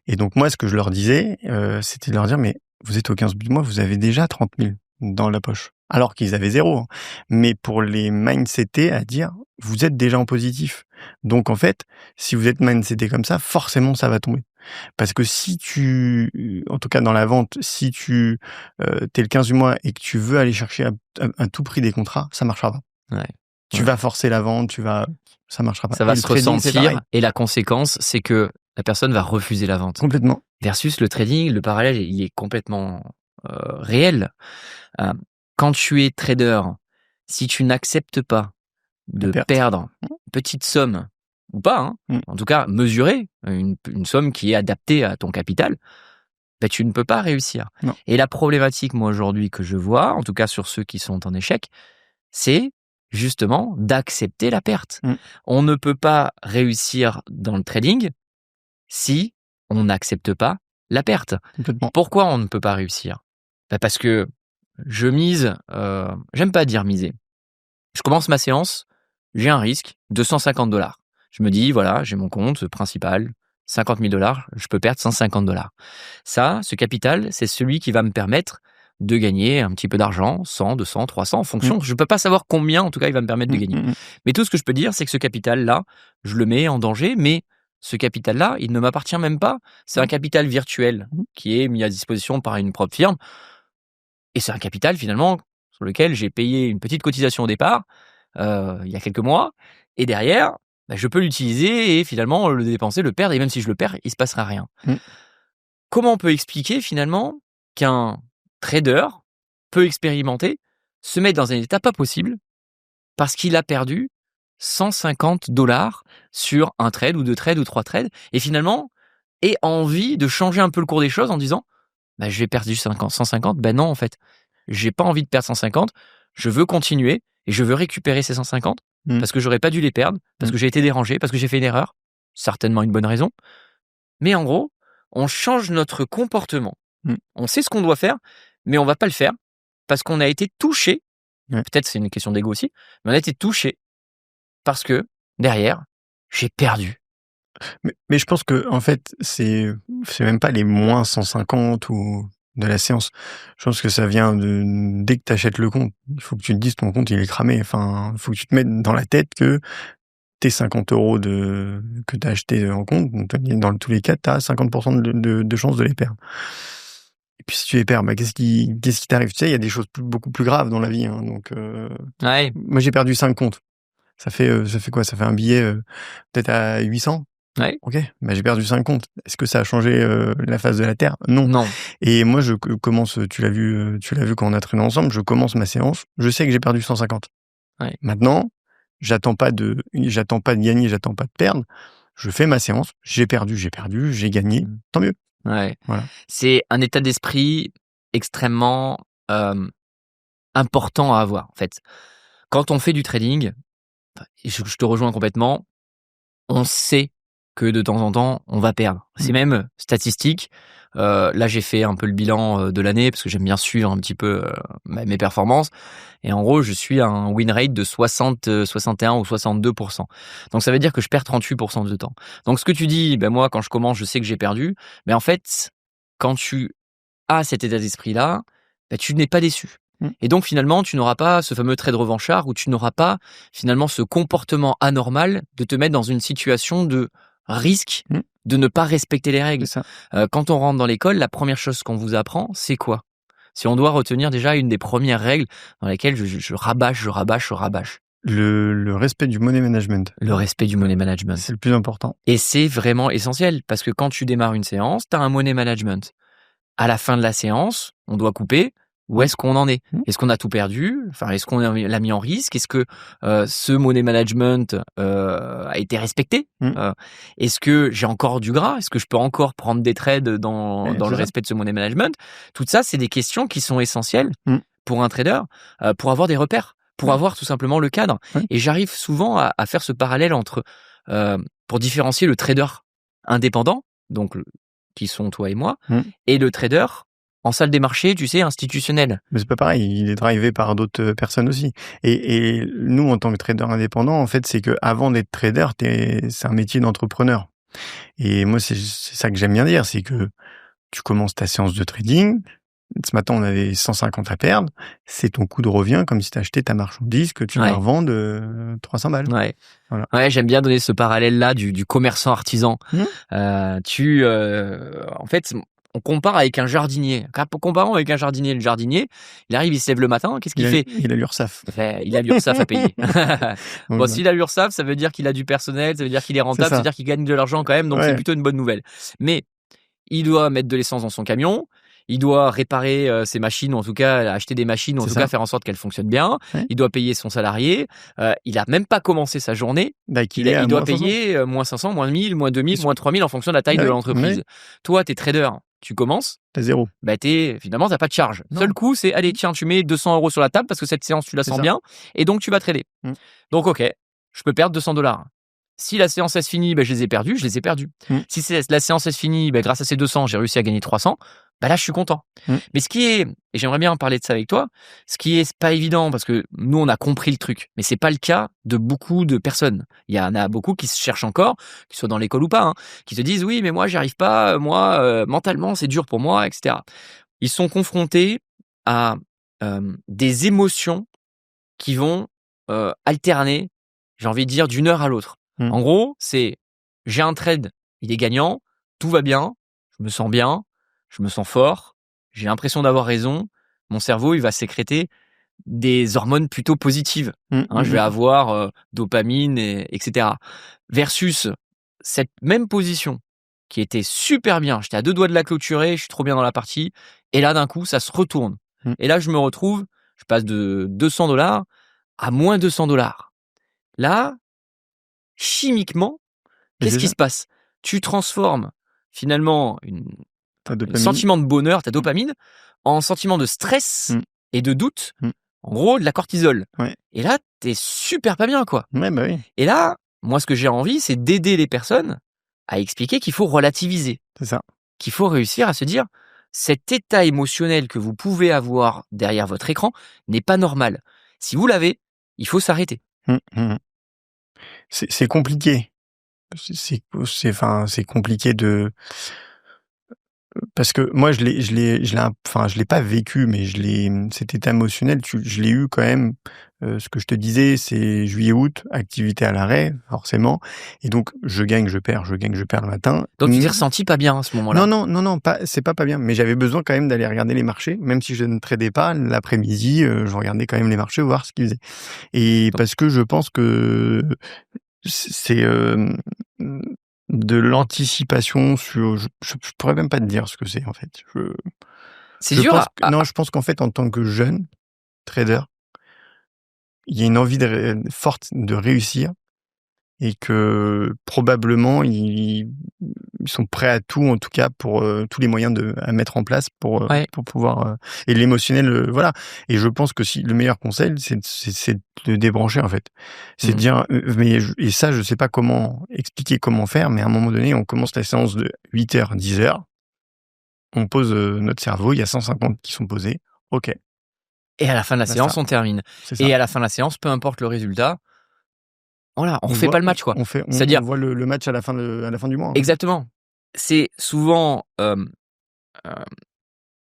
Et donc moi, ce que je leur disais, c'était de leur dire, mais vous êtes au 15 du mois, vous avez déjà 30 000 dans la poche. Alors qu'ils avaient 0. Hein. Mais pour les mindsetter à dire, vous êtes déjà en positif. Donc en fait, si vous êtes mindseté comme ça, forcément ça va tomber. Parce que si en tout cas dans la vente, si t'es le 15 du mois et que tu veux aller chercher à tout prix des contrats, ça marchera pas. Ouais. Tu vas forcer la vente, ça marchera pas. Ça va se ressentir et la conséquence, c'est que la personne va refuser la vente. Complètement. Versus le trading, le parallèle, il est complètement réel. Quand tu es trader, si tu n'acceptes pas de perdre une petite somme, ou pas, en tout cas mesurer une somme qui est adaptée à ton capital, tu ne peux pas réussir. Non. Et la problématique, moi aujourd'hui, que je vois, en tout cas sur ceux qui sont en échec, c'est justement d'accepter la perte. On ne peut pas réussir dans le trading si on n'accepte pas la perte. Pourquoi on ne peut pas réussir ? Parce que je mise, j'aime pas dire miser. Je commence ma séance, j'ai un risque de $150. Je me dis, voilà, j'ai mon compte principal, $50 000, je peux perdre $150. Ça, ce capital, c'est celui qui va me permettre de gagner un petit peu d'argent, 100, 200, 300, en fonction. Je peux pas savoir combien, en tout cas, il va me permettre de gagner. Mais tout ce que je peux dire, c'est que ce capital-là, je le mets en danger, mais ce capital-là, il ne m'appartient même pas. C'est un capital virtuel qui est mis à disposition par une propre firme. Et c'est un capital, finalement, sur lequel j'ai payé une petite cotisation au départ, il y a quelques mois. Et derrière, je peux l'utiliser et finalement le dépenser, le perdre, et même si je le perds, il se passera rien. Comment on peut expliquer finalement qu'un trader peu expérimenté se mette dans un état pas possible parce qu'il a perdu 150$ sur un trade ou 2 trades ou 3 trades et finalement ait envie de changer un peu le cours des choses en disant je vais perdre 150. Non, en fait, j'ai pas envie de perdre 150. Je veux continuer et je veux récupérer ces 150 parce que j'aurais pas dû les perdre, parce que j'ai été dérangé, parce que j'ai fait une erreur. Certainement une bonne raison. Mais en gros, on change notre comportement. On sait ce qu'on doit faire, mais on va pas le faire parce qu'on a été touché. Peut-être c'est une question d'ego aussi, mais on a été touché parce que derrière, j'ai perdu. Mais je pense que en fait, c'est même pas les moins 150 ou de la séance. Je pense que ça vient de dès que tu achètes le compte. Il faut que tu te dises ton compte il est cramé. Enfin, il faut que tu te mettes dans la tête que tes 50€ que tu as acheté en compte, dans tous les cas, tu as 50% de chances de les perdre. Et puis si tu les perds, qu'est-ce qui t'arrive? Tu sais, il y a des choses beaucoup plus graves dans la vie. Hein, donc, moi j'ai perdu 5 comptes. Ça fait quoi? Ça fait un billet peut-être à 800. Ouais. Ok, j'ai perdu 5 comptes. Est-ce que ça a changé la face de la Terre? Non. Et moi, je commence, tu l'as vu quand on a traîné ensemble, je commence ma séance, je sais que j'ai perdu 150. Ouais. Maintenant, j'attends pas de gagner, j'attends pas de perdre. Je fais ma séance, j'ai perdu, j'ai gagné, tant mieux. Ouais. Voilà. C'est un état d'esprit extrêmement important à avoir, en fait. Quand on fait du trading, je te rejoins complètement, on sait que de temps en temps, on va perdre. C'est même statistique. Là, j'ai fait un peu le bilan de l'année parce que j'aime bien suivre un petit peu mes performances. Et en gros, je suis à un win rate de 60, 61 ou 62%. Donc, ça veut dire que je perds 38% de temps. Donc, ce que tu dis, moi, quand je commence, je sais que j'ai perdu. Mais en fait, quand tu as cet état d'esprit-là, tu n'es pas déçu. Et donc, finalement, tu n'auras pas ce fameux trade revanchard où tu n'auras pas, finalement, ce comportement anormal de te mettre dans une situation de risque de ne pas respecter les règles. Quand on rentre dans l'école, la première chose qu'on vous apprend, c'est quoi? Si on doit retenir déjà une des premières règles dans lesquelles je rabâche. Le respect du money management. Le respect du money management. C'est le plus important. Et c'est vraiment essentiel parce que quand tu démarres une séance, tu as un money management. À la fin de la séance, on doit couper. Où est-ce qu'on en est? Est-ce qu'on a tout perdu? Enfin, est-ce qu'on l'a mis en risque? Est-ce que ce money management a été respecté? Est-ce que j'ai encore du gras? Est-ce que je peux encore prendre des trades dans le respect de ce money management? Tout ça, c'est des questions qui sont essentielles pour un trader, pour avoir des repères, pour avoir tout simplement le cadre. Et j'arrive souvent à faire ce parallèle entre, pour différencier le trader indépendant, donc qui sont toi et moi, et le trader en salle des marchés, tu sais, institutionnel. Mais c'est pas pareil, il est drivé par d'autres personnes aussi. Et nous, en tant que trader indépendant, en fait, c'est que avant d'être trader, c'est un métier d'entrepreneur. Et moi, c'est ça que j'aime bien dire, c'est que tu commences ta séance de trading. Ce matin, on avait 150 à perdre. C'est ton coût de revient, comme si tu achetais ta marchandise que tu la revends 300 balles. Voilà. Ouais, j'aime bien donner ce parallèle-là du commerçant artisan. En fait, on compare avec un jardinier. Comparons avec un jardinier. Le jardinier, il arrive, il se lève le matin. Qu'est-ce qu'il fait? Il a l'URSSAF. Il a l'URSSAF à payer. Bon, s'il a l'URSSAF, ça veut dire qu'il a du personnel, ça veut dire qu'il est rentable, ça veut dire qu'il gagne de l'argent quand même. Donc, c'est plutôt une bonne nouvelle. Mais il doit mettre de l'essence dans son camion. Il doit réparer ses machines, ou en tout cas acheter des machines, ou en tout cas faire en sorte qu'elles fonctionnent bien. Il doit payer son salarié. Il a même pas commencé sa journée. Il doit payer moins 500, moins 1000, moins 2000, moins 3000 en fonction de la taille de l'entreprise. Toi, t'es trader, tu commences. T'as zéro. Finalement, t'as pas de charge. Seul coup, c'est allez, tiens, tu mets 200€ sur la table parce que cette séance, tu la sens bien. Et donc, tu vas trader. Donc, ok, je peux perdre 200$. Si la séance se finit, je les ai perdus, Si la séance se finit, grâce à ces 200, j'ai réussi à gagner 300, là, je suis content. Mais et j'aimerais bien parler de ça avec toi, ce qui est pas évident parce que nous, on a compris le truc, mais c'est pas le cas de beaucoup de personnes. Il y en a beaucoup qui se cherchent encore, qu'ils soient dans l'école ou pas, qui se disent oui, mais moi, j'y arrive pas, moi, mentalement, c'est dur pour moi, etc. Ils sont confrontés à des émotions qui vont alterner, j'ai envie de dire, d'une heure à l'autre. En gros, c'est j'ai un trade, il est gagnant, tout va bien, je me sens bien, je me sens fort, j'ai l'impression d'avoir raison, mon cerveau, il va sécréter des hormones plutôt positives. Je vais avoir dopamine, etc. Versus cette même position qui était super bien. J'étais à 2 doigts de la clôturer, je suis trop bien dans la partie. Et là, d'un coup, ça se retourne. Et là, je me retrouve, je passe de $200 à moins $200. Là, chimiquement, qu'est-ce qui se passe? Tu transformes finalement un sentiment de bonheur, ta dopamine, en sentiment de stress et de doute. En gros, de la cortisol. Ouais. Et là, t'es super pas bien, quoi. Ouais, bah oui. Et là, moi, ce que j'ai envie, c'est d'aider les personnes à expliquer qu'il faut relativiser. C'est ça. Qu'il faut réussir à se dire, cet état émotionnel que vous pouvez avoir derrière votre écran n'est pas normal. Si vous l'avez, il faut s'arrêter. C'est compliqué. C'est compliqué parce que moi je l'ai pas vécu, mais cet état émotionnel, je l'ai eu quand même. Ce que je te disais, c'est juillet-août, activité à l'arrêt, forcément, et donc je gagne, je perds le matin. Donc tu t'es ressenti pas bien à ce moment-là? Non, c'est pas bien, mais j'avais besoin quand même d'aller regarder les marchés, même si je ne tradais pas l'après-midi, je regardais quand même les marchés, voir ce qu'ils faisaient. Et parce que je pense que c'est de l'anticipation sur. Je pourrais même pas te dire ce que c'est en fait. C'est dur. Non, je pense qu'en fait, en tant que jeune trader, il y a une envie forte de réussir et que probablement ils sont prêts à tout, en tout cas pour tous les moyens à mettre en place pour pouvoir et l'émotionnel, voilà. Et je pense que si le meilleur conseil, c'est de débrancher en fait. C'est de dire et ça, je sais pas comment expliquer, comment faire, mais à un moment donné, on commence la séance de 8h, 10h. On pose notre cerveau, il y a 150 qui sont posés. OK. Et à la fin de la séance, on termine. Et à la fin de la séance, peu importe le résultat, voilà, on refait pas le match, quoi. C'est-à-dire, on voit le match à la fin du mois. Exactement. C'est souvent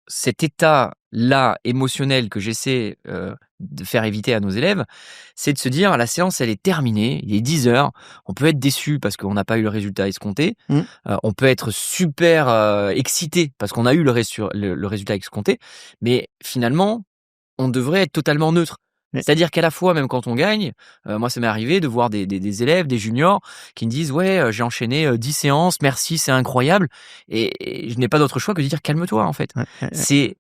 cet état-là émotionnel que j'essaie de faire éviter à nos élèves, c'est de se dire, la séance, elle est terminée, il est 10h, on peut être déçu parce qu'on n'a pas eu le résultat escompté, on peut être super excité parce qu'on a eu le résultat escompté, mais finalement, on devrait être totalement neutre. C'est-à-dire qu'à la fois, même quand on gagne, moi ça m'est arrivé de voir des élèves, des juniors qui me disent ouais, j'ai enchaîné 10 séances, merci, c'est incroyable, et je n'ai pas d'autre choix que de dire calme-toi en fait. C'est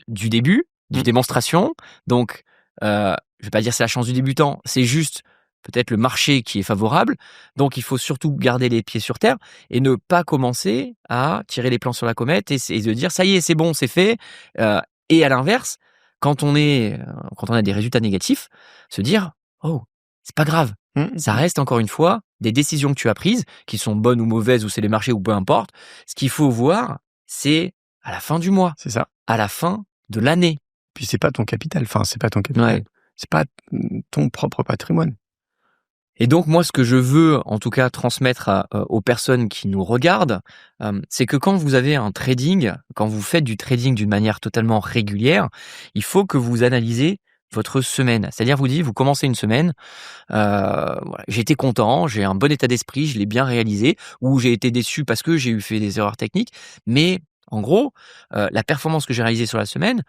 du début, du démonstration, donc je vais pas dire c'est la chance du débutant, c'est juste peut-être le marché qui est favorable, donc il faut surtout garder les pieds sur terre et ne pas commencer à tirer les plans sur la comète et de dire ça y est, c'est bon, c'est fait, et à l'inverse, quand on a des résultats négatifs, se dire oh, c'est pas grave, ça reste encore une fois des décisions que tu as prises, qui sont bonnes ou mauvaises, ou c'est les marchés ou peu importe. Ce qu'il faut voir, c'est à la fin du mois, c'est ça, à la fin de l'année. Puis c'est pas ton capital, c'est pas ton capital, c'est pas ton propre patrimoine. Et donc moi, ce que je veux en tout cas transmettre aux personnes qui nous regardent, c'est que quand vous avez un trading, quand vous faites du trading d'une manière totalement régulière, il faut que vous analysez votre semaine. C'est-à-dire vous commencez une semaine, voilà, j'ai été content, j'ai un bon état d'esprit, je l'ai bien réalisé, ou j'ai été déçu parce que j'ai fait des erreurs techniques, mais en gros, la performance que j'ai réalisée sur la semaine,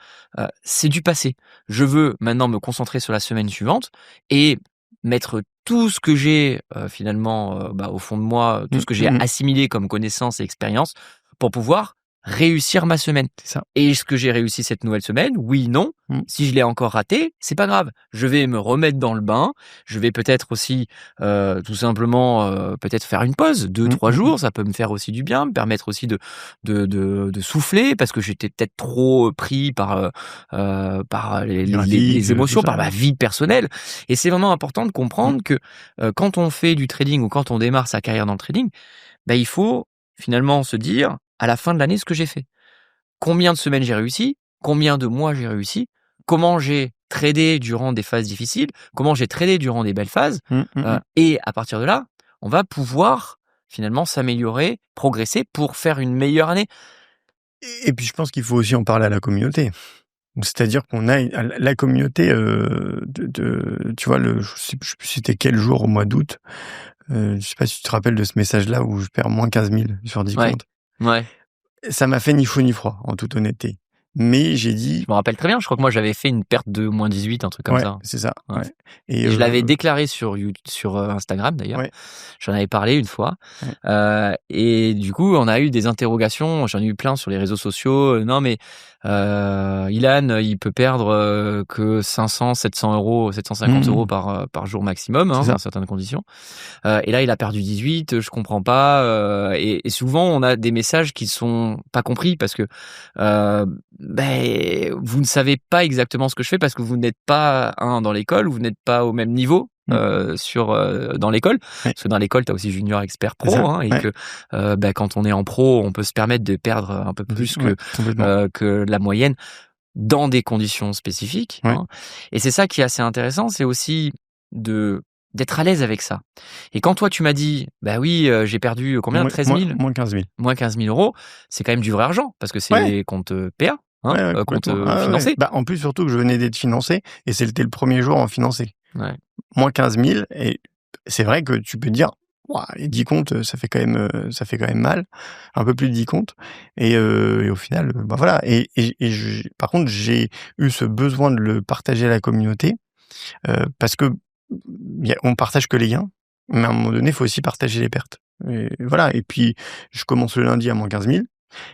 c'est du passé. Je veux maintenant me concentrer sur la semaine suivante et mettre tout ce que j'ai finalement au fond de moi, tout ce que j'ai assimilé comme connaissances et expériences pour pouvoir réussir ma semaine. C'est ça. Et est-ce que j'ai réussi cette nouvelle semaine? Oui, non. Si je l'ai encore raté, c'est pas grave. Je vais me remettre dans le bain. Je vais peut-être aussi tout simplement peut-être faire une pause, 2-3 jours. Ça peut me faire aussi du bien, me permettre aussi de souffler parce que j'étais peut-être trop pris par les émotions, par ma vie personnelle. Et c'est vraiment important de comprendre que quand on fait du trading ou quand on démarre sa carrière dans le trading, il faut finalement se dire à la fin de l'année ce que j'ai fait. Combien de semaines j'ai réussi? Combien de mois j'ai réussi? Comment j'ai tradé durant des phases difficiles? Comment j'ai tradé durant des belles phases? Et à partir de là, on va pouvoir finalement s'améliorer, progresser pour faire une meilleure année. Et puis je pense qu'il faut aussi en parler à la communauté. C'est-à-dire qu'on a la communauté tu vois, je sais plus c'était quel jour au mois d'août. Je sais pas si tu te rappelles de ce message-là où je perds moins 15 000 sur 10 comptes. Ouais. Ça m'a fait ni chaud ni froid, en toute honnêteté. Mais j'ai dit, Je me rappelle très bien, je crois que moi j'avais fait une perte de moins 18, un truc comme ouais, ça. c'est ça. Ouais. Ouais. Et je l'avais déclaré sur Instagram d'ailleurs. Ouais. J'en avais parlé une fois. Ouais. Et du coup, on a eu des interrogations. J'en ai eu plein sur les réseaux sociaux. Non, mais Ilan, il peut perdre que 500, 700 euros, 750 euros par jour maximum, C'est ça. dans certaines conditions. Et là, il a perdu 18. Je comprends pas. Et souvent, on a des messages qui sont pas compris parce que vous ne savez pas exactement ce que je fais parce que vous n'êtes pas dans l'école, vous n'êtes pas au même niveau. Dans l'école, parce que dans l'école t'as aussi junior, expert, pro, et que quand on est en pro, on peut se permettre de perdre un peu plus que la moyenne dans des conditions spécifiques. Et c'est ça qui est assez intéressant, c'est aussi d'être à l'aise avec ça. Et quand toi tu m'as dit, bah oui, j'ai perdu combien, 13 000, moins 15 000, moins 15 000 euros, c'est quand même du vrai argent parce que c'est compte PA. Compte financé. Bah, en plus, surtout que je venais d'être financé et c'était le premier jour en financé. Ouais. Moins 15 000, et c'est vrai que tu peux te dire, ouah, les 10 comptes, ça fait quand même mal, un peu plus de 10 comptes. Et au final, bah voilà. Et par contre, j'ai eu ce besoin de le partager à la communauté parce que on partage que les gains, mais à un moment donné, il faut aussi partager les pertes. Et voilà. Et puis, je commence le lundi à moins 15 000.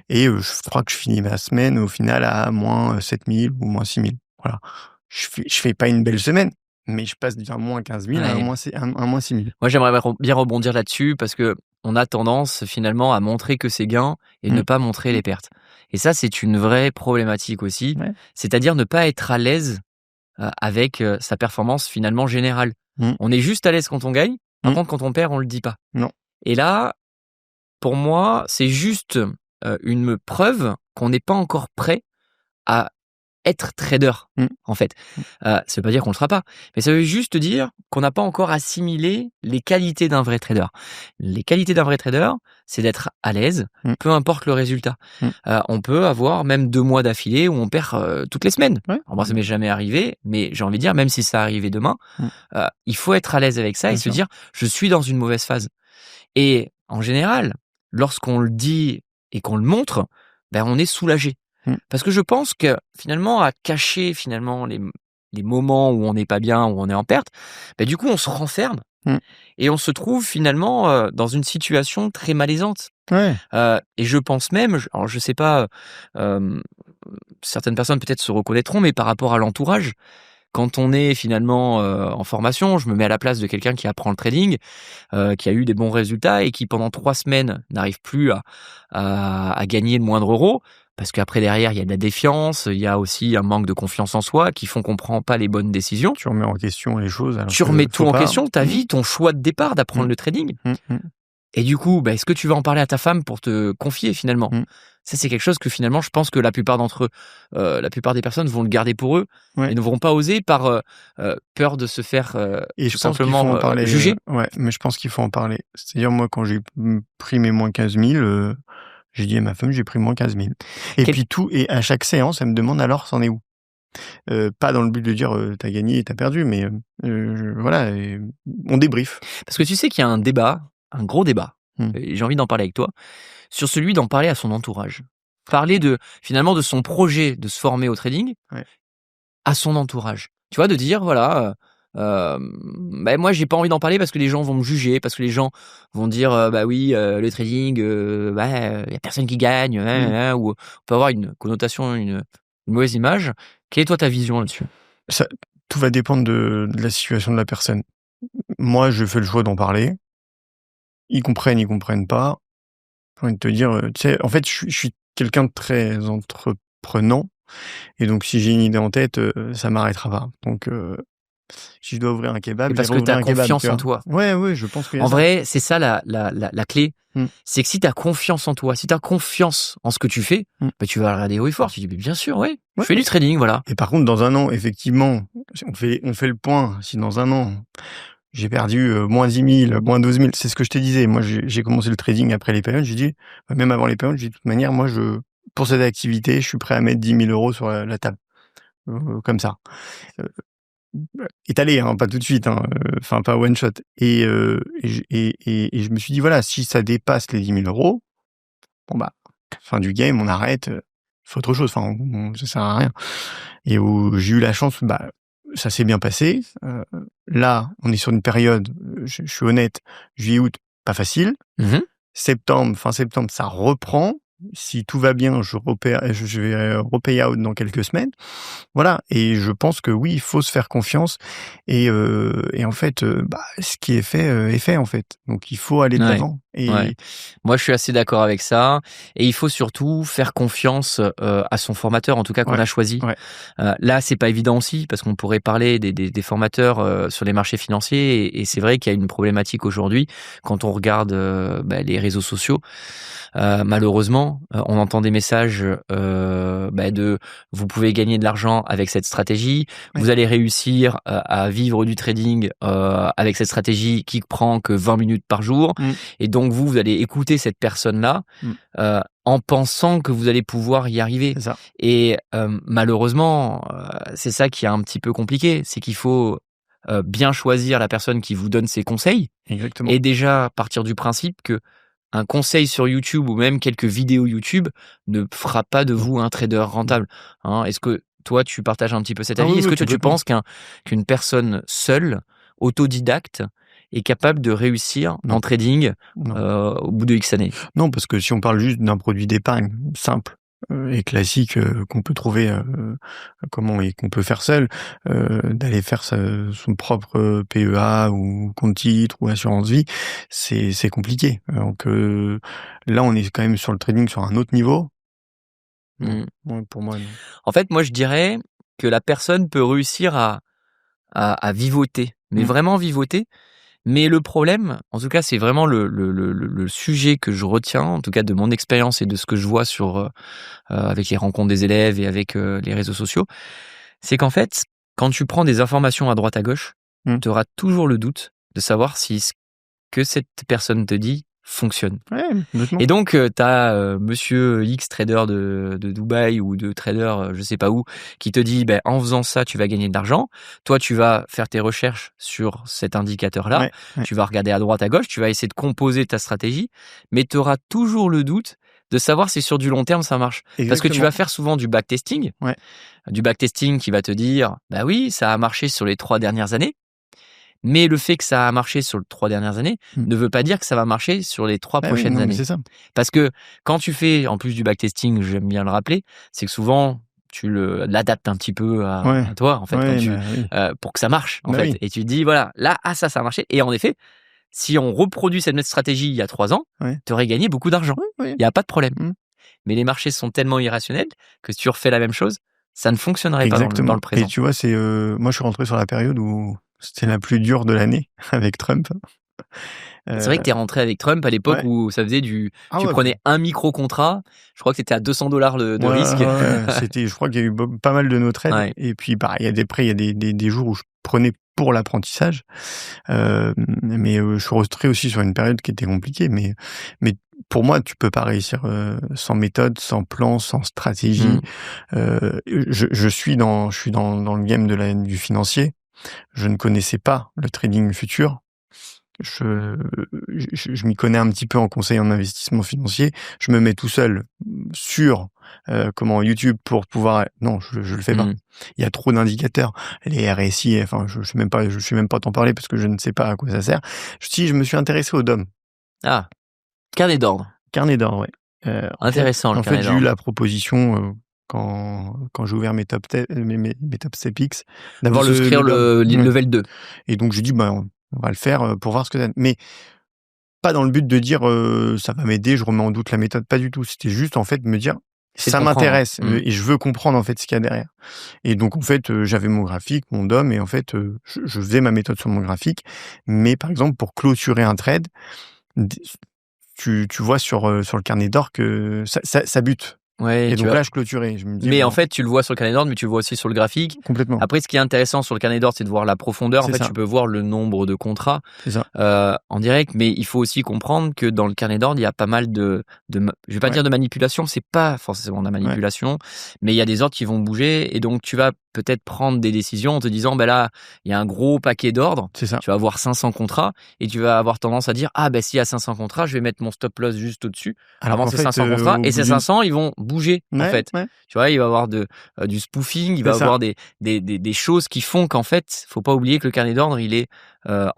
Et je crois que je finis ma semaine au final à moins 7 000 ou moins 6 000. Voilà. Je fais pas une belle semaine, mais je passe d'un moins 15 000 à un moins 6 000. Moi, j'aimerais bien rebondir là-dessus parce que on a tendance finalement à montrer que ses gains et ne pas montrer les pertes. Et ça, c'est une vraie problématique aussi. C'est-à-dire ne pas être à l'aise avec sa performance finalement générale. On est juste à l'aise quand on gagne. Par contre, quand on perd, on le dit pas. Non. Et là, pour moi, c'est juste une preuve qu'on n'est pas encore prêt à être trader, en fait. Ça veut pas dire qu'on le sera pas, mais ça veut juste dire qu'on n'a pas encore assimilé les qualités d'un vrai trader. Les qualités d'un vrai trader, c'est d'être à l'aise, peu importe le résultat. On peut avoir même 2 mois d'affilée où on perd toutes les semaines. Alors moi, ça m'est jamais arrivé, mais j'ai envie de dire, même si ça arrivait demain, il faut être à l'aise avec ça et se dire, je suis dans une mauvaise phase. Et en général, lorsqu'on le dit et qu'on le montre, on est soulagé. Parce que je pense que finalement, à cacher finalement les moments où on n'est pas bien, où on est en perte, du coup, on se renferme et on se trouve finalement dans une situation très malaisante. Et je pense même, alors je sais pas, certaines personnes peut-être se reconnaîtront, mais par rapport à l'entourage, quand on est finalement en formation, je me mets à la place de quelqu'un qui apprend le trading, qui a eu des bons résultats et qui pendant 3 semaines n'arrive plus à gagner le moindre euro, parce qu'après derrière il y a de la défiance, il y a aussi un manque de confiance en soi qui font qu'on prend pas les bonnes décisions. Tu remets en question les choses. Tu remets tout en question, ta vie, ton choix de départ d'apprendre le trading. Et du coup, est-ce que tu vas en parler à ta femme pour te confier finalement? Ça, c'est quelque chose que finalement, je pense que la plupart des personnes vont le garder pour eux et ne vont pas oser par peur de se faire tout simplement juger. Mais je pense qu'il faut en parler. C'est-à-dire, moi, quand j'ai pris mes moins 15 000, j'ai dit à ma femme, j'ai pris moins 15 000. Et à chaque séance, elle me demande alors, c'en est où? Pas dans le but de dire t'as gagné et t'as perdu, mais voilà, on débrief. Parce que tu sais qu'il y a un débat, un gros débat, et j'ai envie d'en parler avec toi, sur celui d'en parler à son entourage. Parler finalement de son projet de se former au trading à son entourage. Tu vois, de dire, voilà, moi j'ai pas envie d'en parler parce que les gens vont me juger, parce que les gens vont dire, oui, le trading, y a personne qui gagne, ou on peut avoir une connotation, une mauvaise image. Quelle est toi ta vision là-dessus? Tout va dépendre de la situation de la personne. Moi, je fais le choix d'en parler. Ils comprennent pas. J'ai envie de te dire, tu sais, en fait, je suis quelqu'un de très entreprenant. Et donc, si j'ai une idée en tête, ça m'arrêtera pas. Donc, si je dois ouvrir un kebab, parce que tu as confiance en toi. Ouais, je pense que. En vrai, c'est ça la clé. C'est que si tu as confiance en toi, si tu as confiance en ce que tu fais, tu vas regarder haut et fort. Tu dis, bien sûr, je fais du trading, voilà. Et par contre, dans un an, effectivement, on fait le point. Si dans un an, j'ai perdu moins 10 000, moins 12 000, c'est ce que je te disais. Moi, j'ai commencé le trading après les périodes. J'ai dit, même avant les périodes, j'ai dit, de toute manière, moi, pour cette activité, je suis prêt à mettre 10 000 euros sur la table. Comme ça. Étalé, pas tout de suite, enfin, pas one shot. Et je me suis dit, voilà, si ça dépasse les 10 000 euros, fin du game, on arrête. fais autre chose. Enfin, ça sert à rien. Et où j'ai eu la chance, ça s'est bien passé. Là, on est sur une période, je suis honnête, juillet, août, pas facile. Septembre, fin septembre, ça reprend. Si tout va bien, je vais repay out dans quelques semaines. Voilà. Et je pense que oui, il faut se faire confiance. Et en fait, ce qui est fait, en fait. Donc, il faut aller de l'avant. Et moi, je suis assez d'accord avec ça. Et il faut surtout faire confiance à son formateur, en tout cas qu'on a choisi. Là, c'est pas évident aussi, parce qu'on pourrait parler des formateurs sur les marchés financiers. Et c'est vrai qu'il y a une problématique aujourd'hui quand on regarde les réseaux sociaux. Malheureusement, on entend des messages de vous pouvez gagner de l'argent avec cette stratégie, vous allez réussir à vivre du trading avec cette stratégie qui prend que 20 minutes par jour, et donc vous allez écouter cette personne-là en pensant que vous allez pouvoir y arriver. C'est ça. Et malheureusement, c'est ça qui est un petit peu compliqué, c'est qu'il faut bien choisir la personne qui vous donne ses conseils. Exactement. Et déjà partir du principe que un conseil sur YouTube ou même quelques vidéos YouTube ne fera pas de vous un trader rentable. Est-ce que toi, tu partages un petit peu cet avis? Est-ce que toi, tu penses qu'une personne seule, autodidacte, est capable de réussir en trading au bout de X années? Non, parce que si on parle juste d'un produit d'épargne simple et classique qu'on peut trouver et qu'on peut faire seul, d'aller faire son propre PEA ou compte titre ou assurance vie, c'est compliqué. Donc là, on est quand même sur le trading sur un autre niveau. Pour moi, non. En fait, moi, je dirais que la personne peut réussir à vivoter, mais vraiment vivoter. Mais le problème, en tout cas, c'est vraiment le sujet que je retiens, en tout cas de mon expérience et de ce que je vois avec les rencontres des élèves et avec les réseaux sociaux, c'est qu'en fait, quand tu prends des informations à droite à gauche, tu auras toujours le doute de savoir si ce que cette personne te dit fonctionne. Et donc, tu as monsieur X trader de Dubaï ou de trader je sais pas où qui te dit en faisant ça, tu vas gagner de l'argent. Toi, tu vas faire tes recherches sur cet indicateur-là. Tu vas regarder à droite, à gauche. Tu vas essayer de composer ta stratégie. Mais tu auras toujours le doute de savoir si sur du long terme, ça marche. Exactement. Parce que tu vas faire souvent du backtesting. Du backtesting qui va te dire, oui, ça a marché sur les 3 dernières années. Mais le fait que ça a marché sur les 3 dernières années ne veut pas dire que ça va marcher sur les 3 prochaines années. C'est ça. Parce que quand tu fais, en plus du backtesting, j'aime bien le rappeler, c'est que souvent, tu l'adaptes un petit peu à toi, en fait, pour que ça marche, en fait. Et tu te dis, voilà, là, ça a marché. Et en effet, si on reproduit cette même stratégie il y a 3 ans, tu aurais gagné beaucoup d'argent. Il n'y a pas de problème. Mais les marchés sont tellement irrationnels que si tu refais la même chose, ça ne fonctionnerait pas dans le présent. Et tu vois, moi, je suis rentré sur la période où c'était la plus dure de l'année avec Trump. C'est vrai que tu es rentré avec Trump à l'époque où ça faisait tu prenais un micro-contrat, je crois que c'était à $200 de risque. Je crois qu'il y a eu pas mal de nos trades. Et puis, il y a des jours où je prenais pour l'apprentissage. Mais je suis rentré aussi sur une période qui était compliquée. Mais pour moi, tu peux pas réussir sans méthode, sans plan, sans stratégie. Je suis dans le game du financier. Je ne connaissais pas le trading futur. Je m'y connais un petit peu en conseil en investissement financier. Je me mets tout seul sur YouTube pour pouvoir. Non, je le fais pas. Il y a trop d'indicateurs. Les RSI. Enfin, je sais même pas t'en parler parce que je ne sais pas à quoi ça sert. Si je me suis intéressé au DOM. Ah, carnet d'ordre. Carnet d'ordre, ouais. Intéressant. En fait, j'ai eu la proposition. Quand j'ai ouvert mes top StepX, d'avoir le level 2. Et donc j'ai dit on va le faire pour voir ce que ça donne. Mais pas dans le but de dire ça va m'aider, je remets en doute la méthode, pas du tout. C'était juste en fait de me dire ça m'intéresse et je veux comprendre en fait ce qu'il y a derrière. Et donc en fait j'avais mon graphique, mon DOM et en fait je faisais ma méthode sur mon graphique. Mais par exemple pour clôturer un trade, tu vois sur le carnet d'or que ça bute. Et donc là, je clôturais. Je me dis, mais en fait, tu le vois sur le carnet d'ordre, mais tu le vois aussi sur le graphique. Complètement. Après, ce qui est intéressant sur le carnet d'ordre, c'est de voir la profondeur. En fait, tu peux voir le nombre de contrats en direct, mais il faut aussi comprendre que dans le carnet d'ordre, il y a pas mal je vais pas dire de manipulation, c'est pas forcément de la manipulation, mais il y a des ordres qui vont bouger, et donc tu vas peut-être prendre des décisions en te disant, ben là, il y a un gros paquet d'ordres. C'est ça. Tu vas avoir 500 contrats et tu vas avoir tendance à dire, ah ben s'il y a 500 contrats, je vais mettre mon stop loss juste au-dessus Alors avant qu'en ces fait, 500 contrats. au Et bout ces d'une 500, ils vont bouger en ouais, fait. ouais, Tu vois, il va y avoir du spoofing, il va y c'est ça. avoir des choses qui font qu'en fait, faut pas oublier que le carnet d'ordre, il est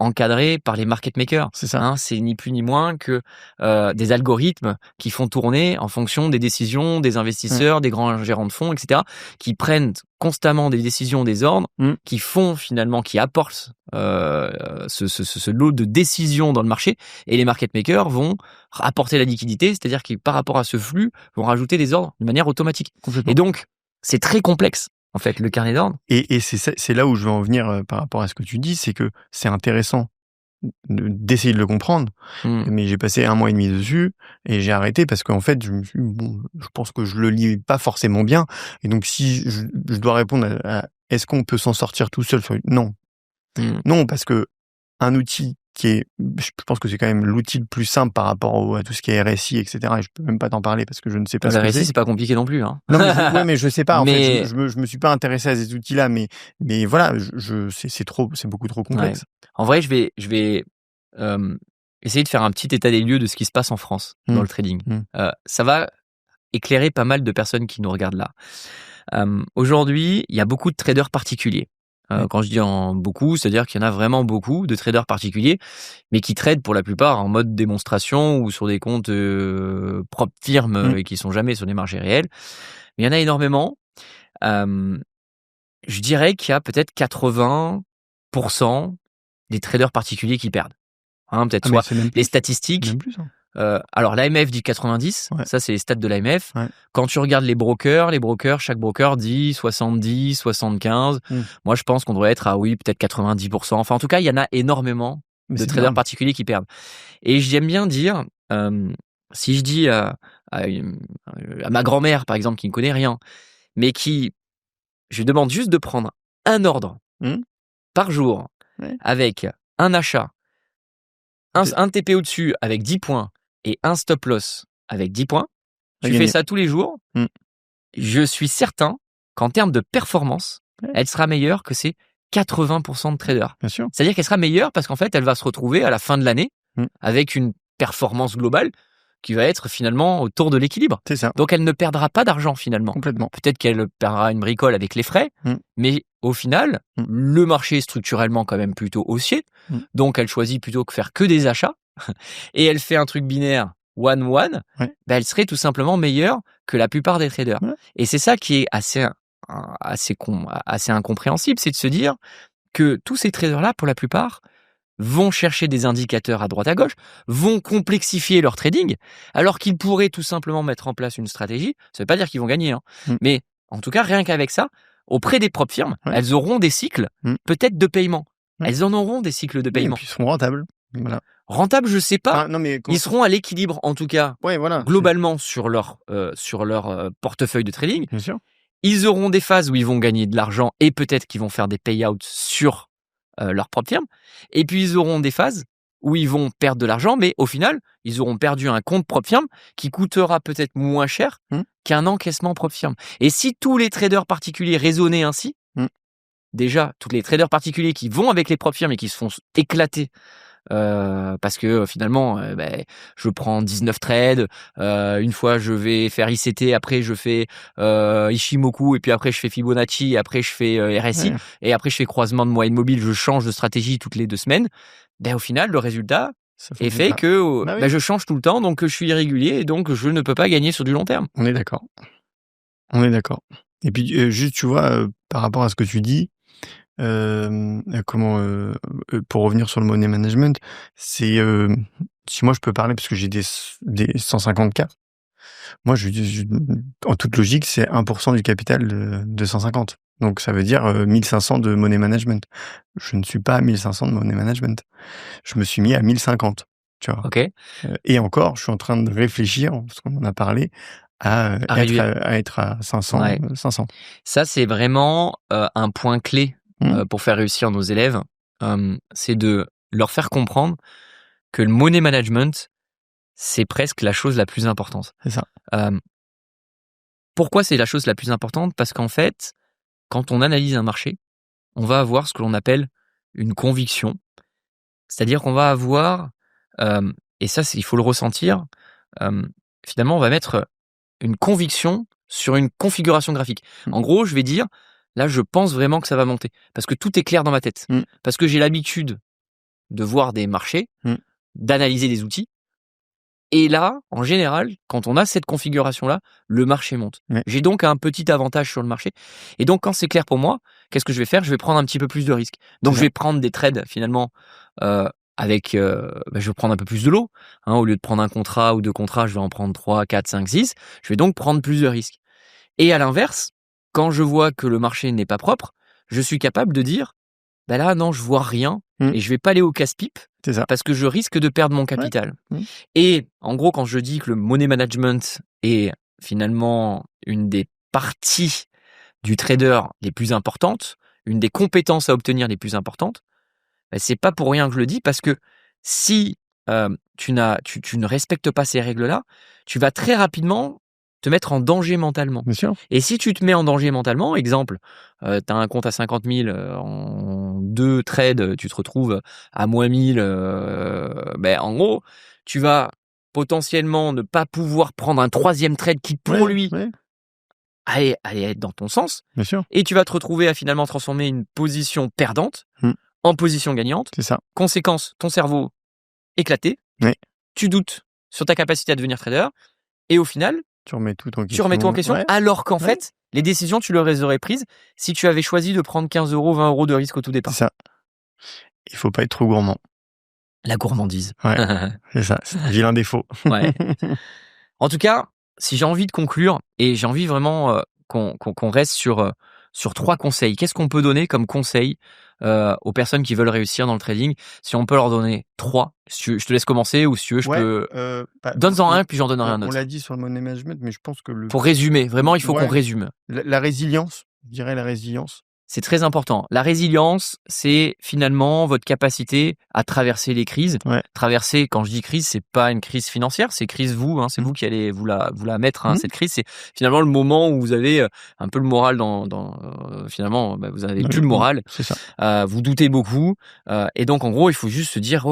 encadré par les market makers. C'est ça. Hein, c'est ni plus ni moins que des algorithmes qui font tourner en fonction des décisions des investisseurs, des grands gérants de fonds, etc., qui prennent constamment des décisions, des ordres, qui font finalement, qui apportent ce lot de décisions dans le marché, et les market makers vont apporter la liquidité, c'est-à-dire qu'ils, par rapport à ce flux, vont rajouter des ordres de manière automatique. Complètement. Et donc, c'est très complexe, en fait, le carnet d'ordre. Et c'est là où je veux en venir par rapport à ce que tu dis, c'est que c'est intéressant d'essayer de le comprendre, mais j'ai passé 1 mois et demi dessus et j'ai arrêté parce qu'en fait, je pense que je le lis pas forcément bien, et donc si je dois répondre à est-ce qu'on peut s'en sortir tout seul sur non. Non, parce que un outil qui est, je pense que c'est quand même l'outil le plus simple par rapport à tout ce qui est RSI, etc. Et je peux même pas t'en parler parce que je ne sais pas ce que RSI, c'est pas compliqué non plus. Hein. Non, mais je sais pas. En Mais- fait, je me suis pas intéressé à ces outils-là, mais voilà, c'est beaucoup trop complexe. Ouais. En vrai, je vais essayer de faire un petit état des lieux de ce qui se passe en France dans le trading. Ça va éclairer pas mal de personnes qui nous regardent là. Aujourd'hui, il y a beaucoup de traders particuliers. Quand je dis en beaucoup, c'est-à-dire qu'il y en a vraiment beaucoup de traders particuliers, mais qui tradent pour la plupart en mode démonstration ou sur des comptes propres firmes et qui sont jamais sur les marchés réels. Mais il y en a énormément. Je dirais qu'il y a peut-être 80% des traders particuliers qui perdent. Hein, peut-être soit les statistiques. Même plus, hein. Alors l'AMF dit 90, ça c'est les stats de l'AMF. Quand tu regardes les brokers, chaque broker dit 70, 75. Moi je pense qu'on devrait être à peut-être 90%. Enfin en tout cas, il y en a énormément de traders particuliers qui perdent. Et j'aime bien dire, si je dis à ma grand-mère par exemple qui ne connaît rien, mais qui, je lui demande juste de prendre un ordre par jour avec un achat, un TP au-dessus avec 10 points et un stop loss avec 10 points, tu fais ça tous les jours, je suis certain qu'en termes de performance, elle sera meilleure que ces 80% de traders. Bien sûr. C'est-à-dire qu'elle sera meilleure parce qu'en fait, elle va se retrouver à la fin de l'année avec une performance globale qui va être finalement autour de l'équilibre. C'est ça. Donc elle ne perdra pas d'argent finalement. Complètement. Peut-être qu'elle perdra une bricole avec les frais, mais au final, le marché est structurellement quand même plutôt haussier. Donc elle choisit plutôt que faire que des achats et elle fait un truc binaire 1-1, elle serait tout simplement meilleure que la plupart des traders. Et c'est ça qui est assez incompréhensible, c'est de se dire que tous ces traders-là, pour la plupart, vont chercher des indicateurs à droite à gauche, vont complexifier leur trading, alors qu'ils pourraient tout simplement mettre en place une stratégie. Ça ne veut pas dire qu'ils vont gagner, mais en tout cas, rien qu'avec ça, auprès des propres firmes, elles auront des cycles peut-être de paiement. Elles en auront des cycles de paiement. Et puis ils seront rentables. Voilà. Rentables, je sais pas. Ah, non, mais ils seront à l'équilibre, en tout cas, globalement sur leur portefeuille de trading. Bien sûr. Ils auront des phases où ils vont gagner de l'argent et peut-être qu'ils vont faire des payouts sur leur propre firme. Et puis, ils auront des phases où ils vont perdre de l'argent, mais au final, ils auront perdu un compte propre firme qui coûtera peut-être moins cher qu'un encaissement propre firme. Et si tous les traders particuliers raisonnaient ainsi, déjà, tous les traders particuliers qui vont avec les propres firmes et qui se font éclater parce que finalement je prends 19 trades, une fois je vais faire ICT, après je fais Ishimoku, et puis après je fais Fibonacci, et après je fais RSI, et après je fais croisement de moyenne mobile, je change de stratégie toutes les 2 semaines. Au final le résultat est fait que je change tout le temps, donc je suis irrégulier et donc je ne peux pas gagner sur du long terme. On est d'accord. Et puis juste tu vois par rapport à ce que tu dis, pour revenir sur le money management, c'est si moi je peux parler parce que j'ai des 150K. Moi, en toute logique, c'est 1% du capital de 150. Donc ça veut dire 1500 de money management. Je ne suis pas à 1500 de money management. Je me suis mis à 1050. Tu vois. Ok. Et encore, je suis en train de réfléchir, parce qu'on en a parlé, à être à 500. 500. Ça, c'est vraiment un point clé pour faire réussir nos élèves. C'est de leur faire comprendre que le money management, c'est presque la chose la plus importante. C'est ça. Pourquoi c'est la chose la plus importante ? Parce qu'en fait, quand on analyse un marché, on va avoir ce que l'on appelle une conviction. C'est-à-dire qu'on va avoir, et ça, il faut le ressentir, finalement, on va mettre une conviction sur une configuration graphique. En gros, je vais dire, là, je pense vraiment que ça va monter. Parce que tout est clair dans ma tête. Parce que j'ai l'habitude de voir des marchés, d'analyser des outils. Et là, en général, quand on a cette configuration-là, le marché monte. J'ai donc un petit avantage sur le marché. Et donc, quand c'est clair pour moi, qu'est-ce que je vais faire ? Je vais prendre un petit peu plus de risques. Donc, je vais prendre des trades, finalement, je vais prendre un peu plus de lot. Au lieu de prendre un contrat ou deux contrats, je vais en prendre 3, 4, 5, 6. Je vais donc prendre plus de risques. Et à l'inverse, quand je vois que le marché n'est pas propre, je suis capable de dire, là, non, je vois rien et je vais pas aller au casse-pipe parce que je risque de perdre mon capital. Et en gros, quand je dis que le money management est finalement une des parties du trader les plus importantes, une des compétences à obtenir les plus importantes, c'est pas pour rien que je le dis, parce que si tu ne respectes pas ces règles-là, tu vas très rapidement te mettre en danger mentalement. Bien sûr. Et si tu te mets en danger mentalement, exemple, tu as un compte à 50 000, en 2 trades, tu te retrouves à moins 1000, en gros, tu vas potentiellement ne pas pouvoir prendre un 3e trade qui, pour lui, allait être dans ton sens. Bien sûr. Et tu vas te retrouver à finalement transformer une position perdante en position gagnante. C'est ça. Conséquence, ton cerveau éclaté. Tu doutes sur ta capacité à devenir trader. Et au final, tu remets tout en question. Alors qu'en fait, les décisions, tu les aurais prises si tu avais choisi de prendre 15 euros, 20 euros de risque au tout départ. C'est ça. Il faut pas être trop gourmand. La gourmandise. Ouais, c'est ça. C'est un vilain défaut. En tout cas, si j'ai envie de conclure, et j'ai envie vraiment qu'on reste sur 3 conseils. Qu'est-ce qu'on peut donner comme conseil aux personnes qui veulent réussir dans le trading ? Si on peut leur donner 3, je te laisse commencer, ou si tu veux, je peux... Donne-en un, puis j'en donnerai un autre. On l'a dit sur le money management, mais je pense que Pour résumer, vraiment, il faut qu'on résume. La résilience, je dirais la résilience. C'est très important. La résilience, c'est finalement votre capacité à traverser les crises. Traverser, quand je dis crise, c'est pas une crise financière, c'est crise vous. C'est vous qui allez vous la mettre. Cette crise, c'est finalement le moment où vous avez un peu le moral finalement, vous avez plus le moral. C'est ça. Vous doutez beaucoup. Et donc, en gros, il faut juste se dire,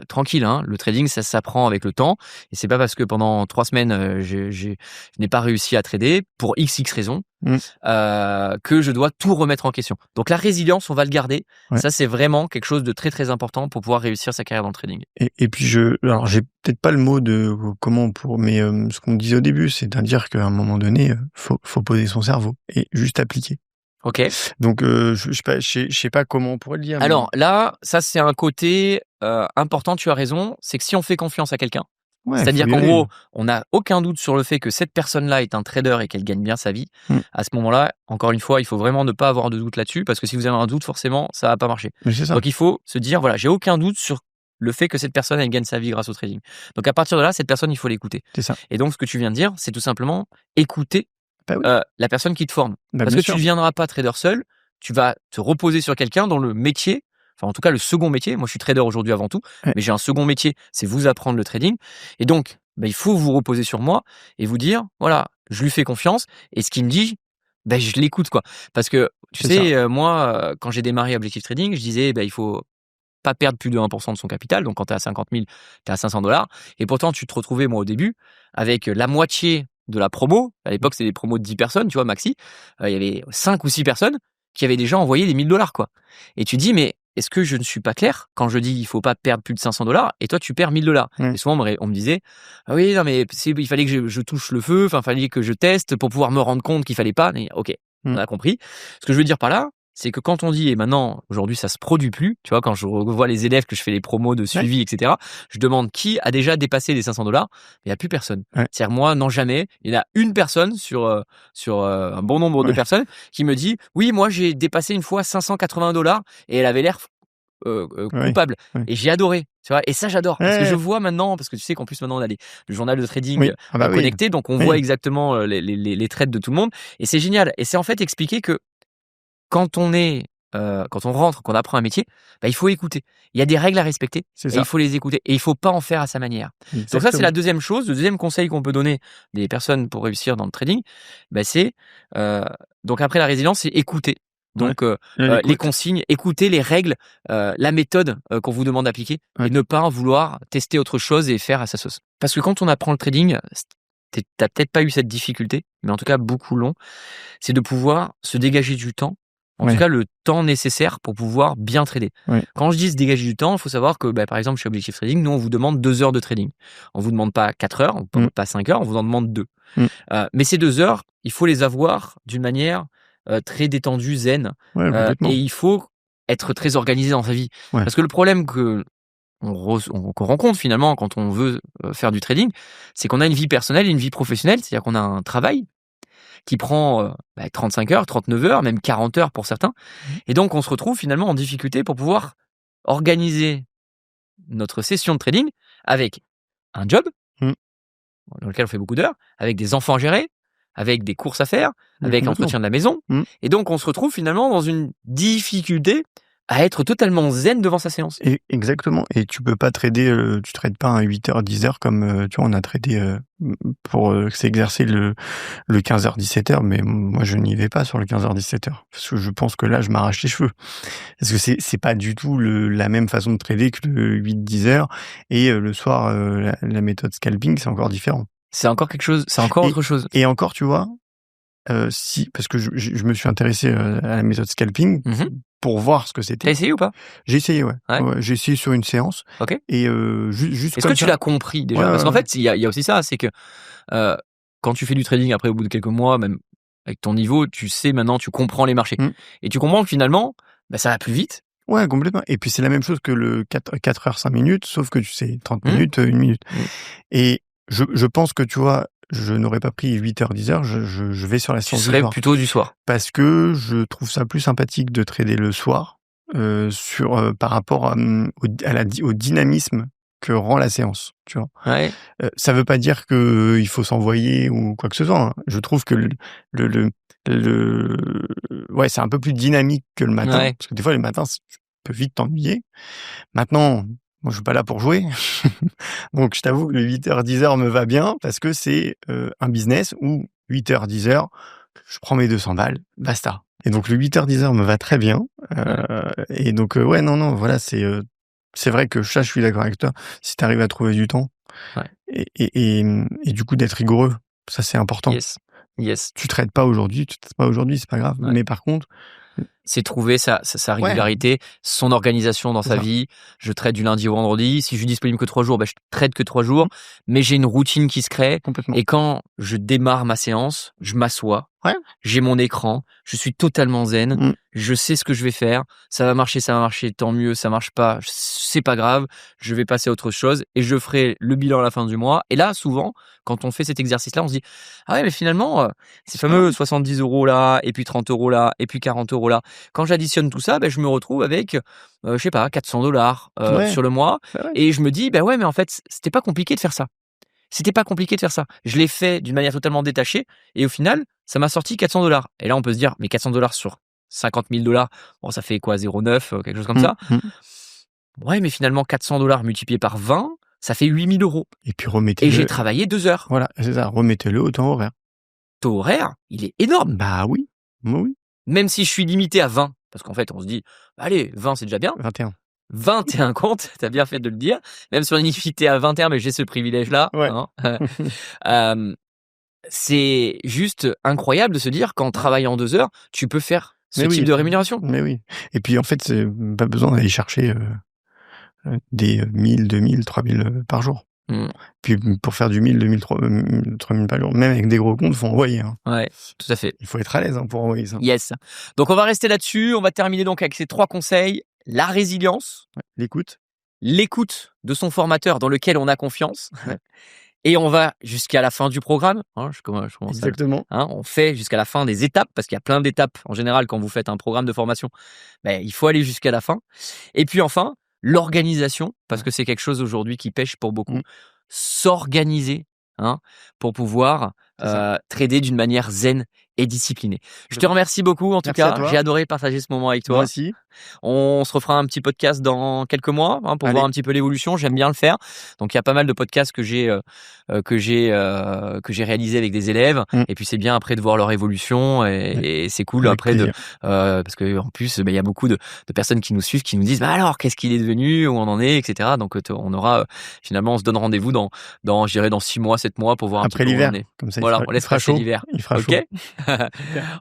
tranquille, le trading, ça s'apprend avec le temps. Et c'est pas parce que pendant 3 semaines, je n'ai pas réussi à trader pour XX raisons que je dois tout remettre en question. Donc la résilience, on va le garder. Ça, c'est vraiment quelque chose de très très important pour pouvoir réussir sa carrière dans le trading. Et puis alors j'ai peut-être pas le mot de comment mais ce qu'on disait au début, c'est à dire qu'à un moment donné, faut poser son cerveau et juste appliquer. Ok. Donc je sais pas comment on pourrait le dire. Alors là, ça c'est un côté important. Tu as raison. C'est que si on fait confiance à quelqu'un, c'est-à-dire qu'en gros, on n'a aucun doute sur le fait que cette personne-là est un trader et qu'elle gagne bien sa vie. À ce moment-là, encore une fois, il faut vraiment ne pas avoir de doute là-dessus, parce que si vous avez un doute, forcément, ça va pas marcher. Donc il faut se dire, voilà, j'ai aucun doute sur le fait que cette personne, elle gagne sa vie grâce au trading. Donc à partir de là, cette personne, il faut l'écouter. C'est ça. Et donc ce que tu viens de dire, c'est tout simplement écouter la personne qui te forme. Parce que tu ne deviendras pas trader seul, tu vas te reposer sur quelqu'un dont le métier, enfin en tout cas le second métier, moi je suis trader aujourd'hui avant tout, mais j'ai un second métier, c'est vous apprendre le trading. Et donc, il faut vous reposer sur moi et vous dire, voilà, je lui fais confiance, et ce qu'il me dit, je l'écoute, quoi. Parce que tu sais, moi, quand j'ai démarré Objectif Trading, je disais, il faut pas perdre plus de 1% de son capital. Donc quand tu es à 50 000, tu es à 500 $. Et pourtant, tu te retrouvais, moi au début, avec la moitié de la promo. À l'époque, c'était des promos de 10 personnes, tu vois, maxi. Il y avait 5 ou 6 personnes qui avaient déjà envoyé des 1000 $, quoi. Et tu dis, mais est-ce que je ne suis pas clair quand je dis il faut pas perdre plus de 500 $, et toi tu perds 1000 $? Et souvent on me disait, ah oui, non, mais il fallait que je touche le feu, il fallait que je teste pour pouvoir me rendre compte qu'il fallait pas. Et, ok, on a compris. Ce que je veux dire par là, c'est que quand on dit, et maintenant, aujourd'hui, ça se produit plus, tu vois, quand je revois les élèves, que je fais les promos de suivi, etc., je demande qui a déjà dépassé les 500 $. Il n'y a plus personne. C'est-à-dire, moi, non, jamais. Il y en a une personne sur un bon nombre de personnes qui me dit, oui, moi, j'ai dépassé une fois 580 $, et elle avait l'air coupable. Et j'ai adoré, tu vois. Et ça, j'adore. Parce que je vois maintenant, parce que tu sais qu'en plus, maintenant, on a le journal de trading connecté, donc on voit exactement les trades de tout le monde. Et c'est génial. Et c'est en fait expliquer que quand on est quand on rentre, qu'on apprend un métier, bah, il faut écouter. Il y a des règles à respecter C'est et ça. il faut les écouter. Et il faut pas en faire à sa manière. Donc ça, c'est Exactement. la deuxième chose. Le deuxième conseil qu'on peut donner des personnes pour réussir dans le trading, bah, c'est donc après la résilience, c'est écouter. Donc les L'écoute. consignes, écouter les règles, la méthode qu'on vous demande d'appliquer Ouais. et ne pas vouloir tester autre chose et faire à sa sauce. Parce que quand on apprend le trading, t'as peut-être pas eu cette difficulté, mais en tout cas beaucoup l'ont, c'est de pouvoir se dégager du temps, en Ouais. tout cas le temps nécessaire pour pouvoir bien trader. Ouais. Quand je dis se dégager du temps, il faut savoir que par exemple chez Objectif Trading, nous on vous demande 2 heures de trading. On vous demande pas 4 heures, on vous demande pas 5 heures, on vous en demande 2. Mais ces 2 heures, il faut les avoir d'une manière très détendue, zen, Ouais, complètement. et il faut être très organisé dans sa vie. Ouais. Parce que le problème qu'on rencontre finalement quand on veut faire du trading, c'est qu'on a une vie personnelle et une vie professionnelle, c'est-à-dire qu'on a un travail qui prend 35 heures, 39 heures, même 40 heures pour certains. Et donc, on se retrouve finalement en difficulté pour pouvoir organiser notre session de trading avec un job dans lequel on fait beaucoup d'heures, avec des enfants à gérer, avec des courses à faire, avec l'entretien de la maison. Et donc, on se retrouve finalement dans une difficulté à être totalement zen devant sa séance. Exactement. Et tu peux pas trader, tu trades pas un 8h, 10h comme, tu vois, on a tradé pour s'exercer le 15h, 17h, mais moi, je n'y vais pas sur le 15h, 17h. Parce que je pense que là, je m'arrache les cheveux. Parce que c'est pas du tout la même façon de trader que le 8, 10h. Et le soir, la méthode scalping, c'est encore différent. C'est encore quelque chose, c'est encore autre chose. Et encore, tu vois, si, parce que je me suis intéressé à la méthode scalping pour voir ce que c'était. T'as essayé ou pas? J'ai essayé, ouais. J'ai essayé sur une séance. Ok. Et juste Est-ce que tu l'as compris déjà? Parce qu'en fait, il y a aussi ça, c'est que quand tu fais du trading après au bout de quelques mois, même avec ton niveau, tu sais maintenant, tu comprends les marchés. Et tu comprends que finalement, ça va plus vite. Ouais, complètement. Et puis c'est la même chose que le 4 heures, 5 minutes, sauf que tu sais, 30 minutes, 1 minute. Et je pense que, tu vois, je n'aurais pas pris 8 heures, 10 heures, je vais sur la séance du soir. Tu serais plutôt du soir. Parce que je trouve ça plus sympathique de trader le soir, par rapport au dynamisme que rend la séance, tu vois. Ouais. Ça veut pas dire que il faut s'envoyer ou quoi que ce soit, hein. Je trouve que ouais, c'est un peu plus dynamique que le matin. Ouais. Parce que des fois, les matins, tu peux vite t'ennuyer. Maintenant, moi, je suis pas là pour jouer. Donc, je t'avoue que le 8h, 10h me va bien parce que c'est un business où 8h, 10h, je prends mes 200 balles, basta. Et donc, le 8h, 10h me va très bien. Et donc, ouais, non, voilà, c'est vrai que ça, je suis d'accord avec toi. Si tu arrives à trouver du temps et du coup, d'être rigoureux, ça, c'est important. Yes. Tu traites pas aujourd'hui, c'est pas grave. Mais par contre, c'est trouver sa régularité, son organisation dans sa vie. Je trade du lundi au vendredi. Si je suis disponible que 3 jours, je trade que 3 jours. Mais j'ai une routine qui se crée. Complètement. Et quand je démarre ma séance, je m'assois. J'ai mon écran. Je suis totalement zen. Je sais ce que je vais faire. Ça va marcher, tant mieux. Ça marche pas, c'est pas grave. Je vais passer à autre chose et je ferai le bilan à la fin du mois. Et là, souvent, quand on fait cet exercice-là, on se dit, ah ouais, mais finalement, ces fameux 70 € là, et puis 30 € là, et puis 40 € là, quand j'additionne tout ça, je me retrouve avec, je sais pas, 400 $ sur le mois. Et je me dis, ouais, mais en fait, c'était pas compliqué de faire ça. Je l'ai fait d'une manière totalement détachée. Et au final, ça m'a sorti 400 $. Et là, on peut se dire, mais 400 $ sur 50 000 $, bon, ça fait quoi, 0,9, quelque chose comme ça. Ouais, mais finalement, 400 $ multiplié par 20, ça fait 8 000 €. Et puis remettez-le. Et j'ai travaillé 2 heures. Voilà, c'est ça. Remettez-le au temps horaire. Taux horaire, il est énorme. Bah oui. Oui. Même si je suis limité à 20, parce qu'en fait, on se dit, allez, 20, c'est déjà bien. 21 comptes, t'as bien fait de le dire. Même si on est limité à 21, mais j'ai ce privilège-là. C'est juste incroyable de se dire qu'en travaillant 2 heures, tu peux faire ce type de rémunération. Mais oui. Et puis en fait, c'est pas besoin d'aller chercher des 1000, 2000, 3000 par jour. Puis pour faire du 1000, 2000, 3000 par jour, même avec des gros comptes, faut envoyer. Ouais, tout à fait. Il faut être à l'aise pour envoyer ça. Yes. Donc on va rester là-dessus. On va terminer donc avec ces 3 conseils. La résilience. L'écoute. L'écoute de son formateur dans lequel on a confiance. Et on va jusqu'à la fin du programme. Je commence Exactement. On fait jusqu'à la fin des étapes, parce qu'il y a plein d'étapes en général quand vous faites un programme de formation. Il faut aller jusqu'à la fin. Et puis enfin, l'organisation, parce que c'est quelque chose aujourd'hui qui pêche pour beaucoup. S'organiser pour pouvoir trader d'une manière zen et discipliné. Je te remercie beaucoup en tout Merci à cas. toi. J'ai adoré partager ce moment avec toi. Moi aussi. On se refera un petit podcast dans quelques mois pour Allez. voir un petit peu l'évolution. J'aime bien le faire. Donc il y a pas mal de podcasts que j'ai réalisé avec des élèves. Et puis c'est bien après de voir leur évolution et c'est cool Avec après plaisir. parce que en plus il y a beaucoup de personnes qui nous suivent qui nous disent alors qu'est-ce qu'il est devenu, où on en est, etc. Donc on aura finalement on se donne rendez-vous dans je dirais dans 6 mois, 7 mois pour voir Après un petit peu où l'hiver. on est. Comme ça, Voilà, on il laisse fera passer chaud. l'hiver. Il fera chaud. Ok.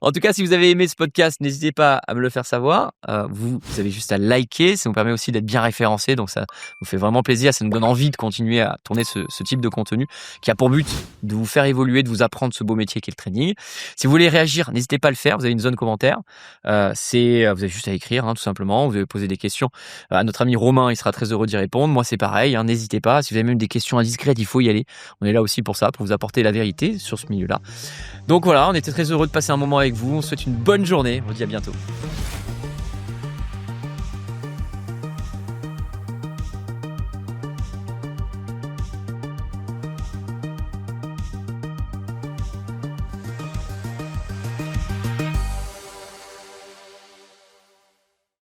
En tout cas, si vous avez aimé ce podcast, n'hésitez pas à me le faire savoir. Vous avez juste à liker, ça nous permet aussi d'être bien référencés, donc ça nous fait vraiment plaisir, ça nous donne envie de continuer à tourner ce type de contenu qui a pour but de vous faire évoluer, de vous apprendre ce beau métier qu'est le trading. Si vous voulez réagir, n'hésitez pas à le faire, vous avez une zone commentaire, vous avez juste à écrire tout simplement, vous avez poser des questions à notre ami Romain, il sera très heureux d'y répondre. Moi c'est pareil, n'hésitez pas, si vous avez même des questions indiscrètes, il faut y aller, on est là aussi pour ça, pour vous apporter la vérité sur ce milieu-là. Donc voilà, on était très heureux de passer un moment avec vous, on vous souhaite une bonne journée, on vous dit à bientôt.